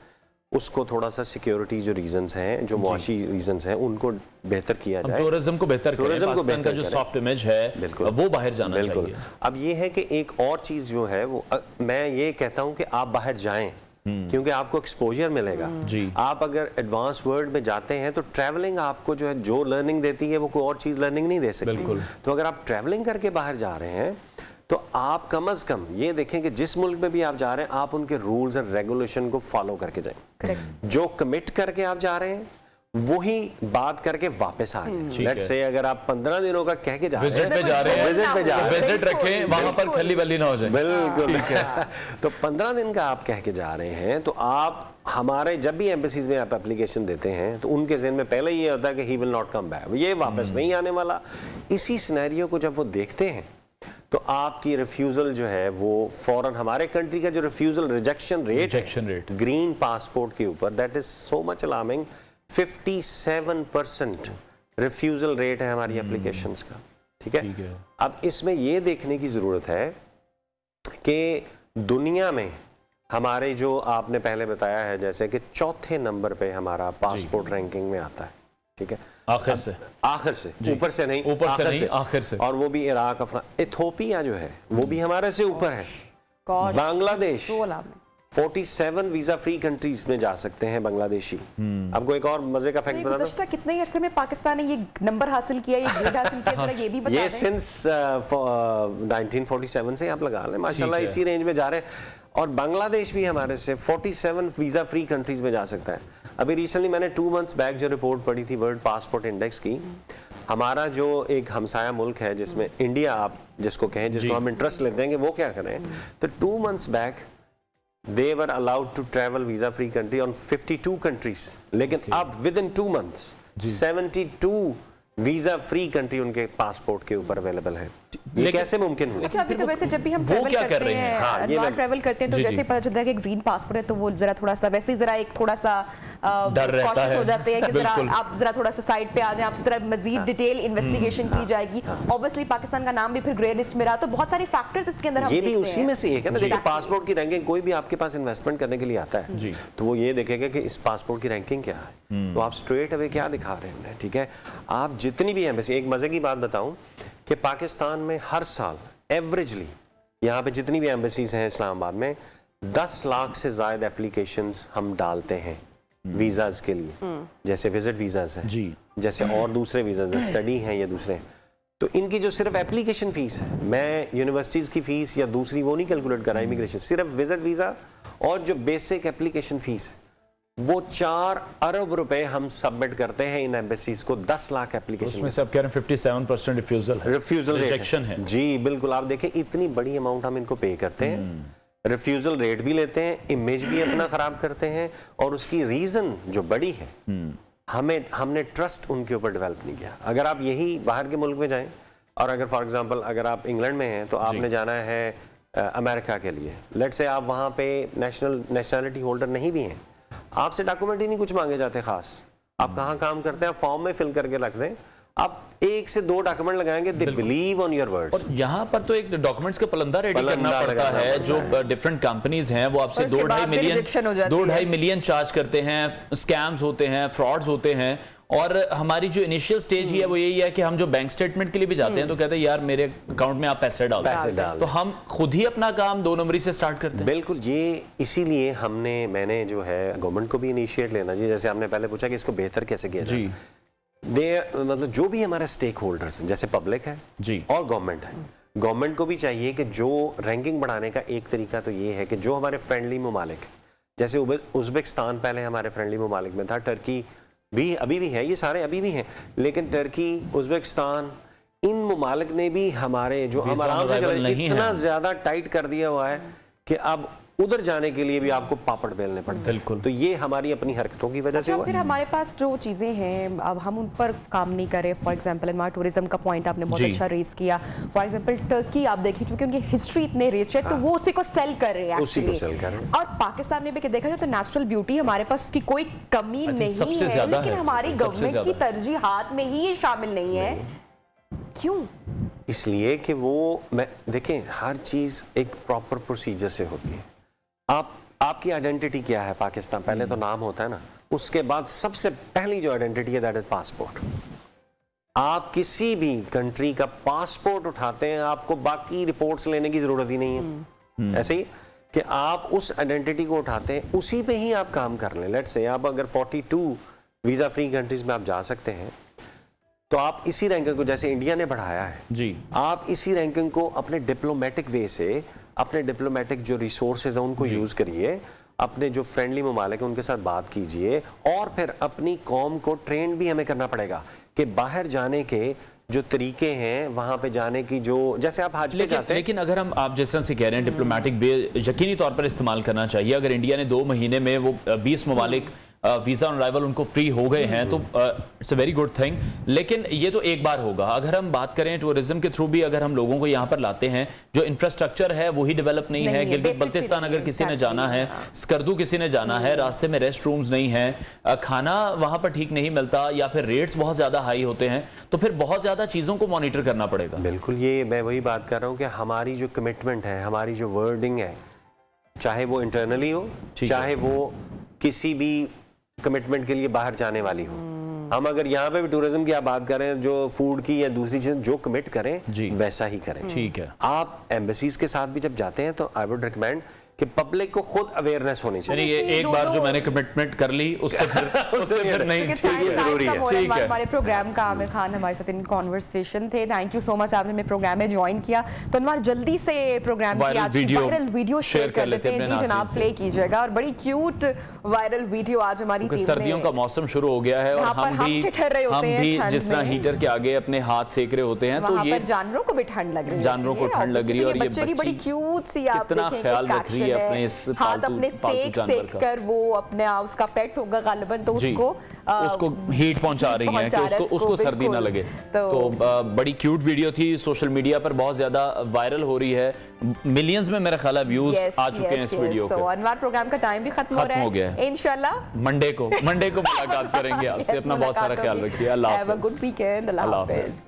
उसको थोड़ा सा सिक्योरिटी जो रीजंस हैं, जो मुआशी रीजंस हैं, उनको बेहतर किया जाए, टूरिज्म को बेहतर करें, पाकिस्तान का जो सॉफ्ट इमेज है वो बाहर जाना चाहिए। अब ये है कि एक और चीज़ जो है वो मैं ये कहता हूँ कि आप बाहर जाएं, क्योंकि आपको एक्सपोजर मिलेगा जी। आप अगर एडवांस वर्ल्ड में जाते हैं तो ट्रैवलिंग आपको जो है जो लर्निंग देती है वो कोई और चीज़ लर्निंग नहीं दे सकती। तो अगर आप ट्रैवलिंग करके बाहर जा रहे हैं तो आप कम अज कम ये देखें कि जिस मुल्क में भी आप जा रहे हैं आप उनके रूल्स एंड रेगुलेशन को फॉलो करके जाएं। जो कमिट करके आप जा रहे हैं वही बात करके वापस आ जाए। लेट्स से अगर आप 15 दिनों का कह के जा रहे हैं, विजिट रखें, वहां पर खली बल्ली ना हो जाए। बिल्कुल तो 15 दिन का आप कह के जा रहे हैं तो आप हमारे जब भी एम्बेसीज में आप एप्लीकेशन देते हैं तो उनके ज़हन में पहले ये होता है कि he will not come back, ये वापस नहीं आने वाला। इसी सिनेरियो को जब वो देखते हैं तो आपकी रिफ्यूजल जो है वो फौरन, हमारे कंट्री का जो refusal rejection rate green passport के ऊपर, that is so much alarming. 57% refusal rate है हमारी एप्लीकेशंस का। ठीक है। अब इसमें ये देखने की जरूरत है कि दुनिया में हमारे जो आपने पहले बताया है, जैसे कि चौथे नंबर पे हमारा पासपोर्ट रैंकिंग में आता है। ठीक है, आखिर से ऊपर से नहीं, आखिर से। और वो भी इराक, अफगानिस्तान, इथोपिया जो है वो भी हमारे से ऊपर है। बांग्लादेश 47 वीजा फ्री कंट्रीज में जा सकते हैं बांग्लादेशी। आपको एक और मजे का फैक्ट बता दूं, कितने अरसे में पाकिस्तान ने ये नंबर हासिल किया, ये ग्रेड हासिल किया, ये भी बता दें। ये सिंस 1947 से आप लगा लें, माशाल्लाह इसी रेंज में जा रहे हैं। और बांग्लादेश भी हमारे से 47 वीजा फ्री कंट्रीज में जा सकता है। अभी रिसेंटली मैंने 2 मंथ्स बैक जो रिपोर्ट पढ़ी थी वर्ल्ड पासपोर्ट इंडेक्स की, हमारा जो एक हमसाया मुल्क है जिसमें इंडिया आप जिसको कहें, जिसको हम इंटरेस्ट लेते हैं कि वो क्या करें, तो 2 months back they were allowed to travel visa free country on 52 countries, लेकिन अब within 2 months 72 visa free country उनके पासपोर्ट के ऊपर अवेलेबल है। ये कैसे मुमकिन हुआ? अच्छा, अभी तो वैसे जब भी हम ट्रैवल करते हैं, ट्रैवल करते हैं तो जैसे पता चलता है कि ग्रीन पासपोर्ट है तो वो जरा थोड़ा सा वैसे जरा एक थोड़ा सा डर रहता है, हो जाते हैं कि जरा आप जरा थोड़ा सा साइड पे आ जाएं, आपसे जरा मजीद डिटेल इन्वेस्टिगेशन की जाएगी। ऑब्वियसली पाकिस्तान का नाम भी फिर ग्रे लिस्ट में रहा, तो बहुत सारे फैक्टर्स इसके अंदर हम ये भी उसी में से एक है ना। देखिए पासपोर्ट की रैंकिंग, कोई भी आपके पास इन्वेस्टमेंट करने के लिए आता है तो वो ये देखेगा कि इस पासपोर्ट की रैंकिंग क्या है, तो आप स्ट्रेट अवे क्या दिखा रहे हैं। ठीक है, आप जितनी भी एम्बेसी, एक मजे की बात बताऊं कि पाकिस्तान में हर साल एवरेजली यहाँ पे जितनी भी एम्बेसीज हैं इस्लामाबाद में 10 लाख से ज्यादा एप्लीकेशंस हम डालते हैं वीजाज के लिए, जैसे विजिट वीजाज हैं जी, जैसे और दूसरे वीजाज हैं, स्टडी हैं या दूसरे हैं। तो इनकी जो सिर्फ एप्लीकेशन फीस है, मैं यूनिवर्सिटीज की फीस या दूसरी वो नहीं कैलकुलेट कर रहा, इमिग्रेशन सिर्फ विजिट वीजा और जो बेसिक एप्लीकेशन फीस है वो 4 अरब रुपए हम सबमिट करते हैं इन एम्बेसीज को। 10 लाख एप्लीकेशन, उसमें से आप कह रहे हैं 57% रिफ्यूजल रिजेक्शन है जी। बिल्कुल, आप देखें इतनी बड़ी अमाउंट हम इनको पे करते हैं, रिफ्यूजल रेट भी लेते हैं, इमेज भी अपना खराब करते हैं, और उसकी रीजन जो बड़ी है हमने ट्रस्ट उनके ऊपर डेवलप नहीं किया। अगर आप यही बाहर के मुल्क में जाएं और अगर फॉर एग्जांपल अगर आप इंग्लैंड में हैं तो आपने जाना है अमेरिका के लिए, लेट्स से आप वहाँ पे नेशनलिटी होल्डर नहीं भी हैं, आपसे डॉक्यूमेंट ही नहीं कुछ मांगे जाते खास, आप कहाँ काम करते हैं फॉर्म में फिल करके रख दें, आप 1 से 2 डॉक्यूमेंट लगाएंगे, they believe on your words. और यहाँ पर तो एक डॉक्यूमेंट्स का पलंदा रेडी करना पड़ता है, जो डिफरेंट कंपनीज हैं वो आपसे 2.5 मिलियन चार्ज करते हैं, स्कैम्स होते हैं, फ्रॉड्स होते हैं। और हमारी जो इनिशियल स्टेज ही है वो यही है कि हम जो बैंक स्टेटमेंट के लिए भी जाते हैं तो कहते हैं यार मेरे अकाउंट में आप पैसे डाल, तो हम खुद ही अपना काम 2 नंबरी से स्टार्ट करते हैं। बिल्कुल, ये इसीलिए मैंने जो है गवर्नमेंट को भी इनिशिएट लेना चाहिए, जैसे आपने पहले पूछा कि इसको बेहतर कैसे किया जाए। मतलब जो भी हमारे स्टेक होल्डर्स हैं, जैसे पब्लिक है जी और गवर्नमेंट है, गवर्नमेंट को भी चाहिए कि जो रैंकिंग बढ़ाने का एक तरीका तो ये है कि जो हमारे फ्रेंडली ममालिक, जैसे उज़्बेकिस्तान पहले हमारे फ्रेंडली ममालिक में था, टर्की भी अभी भी है, ये सारे अभी भी हैं, लेकिन टर्की, उज़्बेकिस्तान, इन ममालिक ने भी हमारे जो हम आराम से चले इतना ज्यादा टाइट कर दिया हुआ है कि अब उधर जाने के लिए भी आपको पापड़ बेलने पड़ते हैं। बिल्कुल, तो ये हमारी अपनी हरकतों की वजह से हुआ। फिर हमारे पास जो चीज़ें हैं अब हम उन पर काम नहीं करें। फॉर एग्जांपल एनवायर टूरिज्म का पॉइंट आपने बहुत अच्छा रेस किया। फॉर एग्जांपल टर्की आप देखिए, क्योंकि उनकी हिस्ट्री इतने रिच है तो वो उसी को सेल कर रहे हैं, उसी को सेल कर रहे हैं। और पाकिस्तान में भी देखा जाए तो नेचुरल ब्यूटी हमारे पास की कोई कमी नहीं है, लेकिन हमारी गवर्नमेंट की तरजीहात में ही ये शामिल नहीं है। क्यों? इसलिए कि वो देखें, हर चीज एक प्रॉपर प्रोसीजर से होती है। आपकी आइडेंटिटी क्या है पाकिस्तान, पहले तो नाम होता है ना, उसके बाद सबसे पहली जो आइडेंटिटी है दैट इज पासपोर्ट। आप किसी भी कंट्री का पासपोर्ट उठाते हैं, आपको बाकी रिपोर्ट्स लेने की जरूरत ही नहीं है। ऐसे ही कि आप उस आइडेंटिटी को उठाते हैं, उसी पे ही आप काम कर लें। लेट्स से आप अगर 42 वीजा फ्री कंट्रीज में आप जा सकते हैं, तो आप इसी रैंकिंग को, जैसे इंडिया ने बढ़ाया है जी, आप इसी रैंकिंग को अपने डिप्लोमेटिक वे से, अपने डिप्लोमेटिक जो रिसोर्सेज हैं उनको यूज करिए, अपने जो फ्रेंडली ममालिक हैं उनके साथ बात कीजिए, और फिर अपनी कौम को ट्रेन भी हमें करना पड़ेगा कि बाहर जाने के जो तरीके हैं, वहां पे जाने की जो, जैसे आप हज पे जाते हैं। लेकिन अगर हम, आप जैसे से कह रहे हैं, डिप्लोमेटिक वे यकीनी तौर पर इस्तेमाल करना चाहिए। अगर इंडिया ने 2 महीने में वो 20 ममालिक वीजा ऑन अराइवल उनको फ्री हो गए हैं तो it's a very good thing. लेकिन ये तो एक बार होगा। अगर हम बात करें टूरिज्म के थ्रू भी, अगर हम लोगों को यहाँ पर लाते हैं, जो इंफ्रास्ट्रक्चर है वही डेवलप नहीं है। गिलगित बल्तिस्तान अगर किसी ने जाना है, स्कर्दू किसी ने जाना है, रास्ते में रेस्ट रूम्स नहीं है, खाना वहां पर ठीक नहीं मिलता, या फिर रेट्स बहुत ज्यादा हाई होते हैं, तो फिर बहुत ज्यादा चीजों को मॉनिटर करना पड़ेगा। बिल्कुल, ये मैं वही बात कर रहा हूँ कि हमारी जो कमिटमेंट है, हमारी जो वर्डिंग है, चाहे वो इंटरनली हो, चाहे वो किसी भी कमिटमेंट के लिए बाहर जाने वाली हो। हम अगर यहाँ पे भी टूरिज्म की आप बात करें, जो फूड की या दूसरी चीजें जो कमिट करें वैसा ही करें। ठीक है। आप एम्बेसीज के साथ भी जब जाते हैं तो आई वुड रिकमेंड कि पब्लिक को खुद अवेयरनेस होनी चाहिए। ये एक बार जो मैंने कमिटमेंट कर ली उससे फिर नहीं, ये जरूरी है। ठीक है। हमारे प्रोग्राम का आमिर खान हमारे साथ इन कॉन्वर्सेशन थे। थैंक यू सो मच, आपने मेरे प्रोग्राम में ज्वाइन किया। तो अनवर जल्दी से प्रोग्राम की आज वायरल वीडियो शेयर कर लेते हैं। जी जनाब, प्ले कीजिएगा। और बड़ी क्यूट वायरल वीडियो आज हमारी टीम ने, सर्दियों का मौसम शुरू हो गया है और हम भी जिस तरह हीटर के आगे अपने हाथ सेक रहे होते हैं, तो ये जानवरों को भी ठंड लग रही है, जानवरों को ठंड लग रही है। और ये बच्चे की बड़ी क्यूट सी, आप कितना ख्याल रख रही है अपने इस अपने सेक कर, वो अपने उसका पेट होगा गालिबन, तो उसको हीट पहुंचा रही हैं कि उसको सर्दी ना लगे। तो बड़ी क्यूट वीडियो थी, सोशल मीडिया पर बहुत ज्यादा वायरल हो रही है। मिलियंस में मेरा ख्याल है व्यूज आ चुके हैं इस वीडियो के। अनवर, प्रोग्राम का टाइम भी खत्म हो रहा है। इंशाल्लाह मंडे को मुलाकात करेंगे आपसे। अपना बहुत सारा ख्याल रखिए। अल्लाह हाफिज़। Have a good weekend. अल्लाह हाफिज़।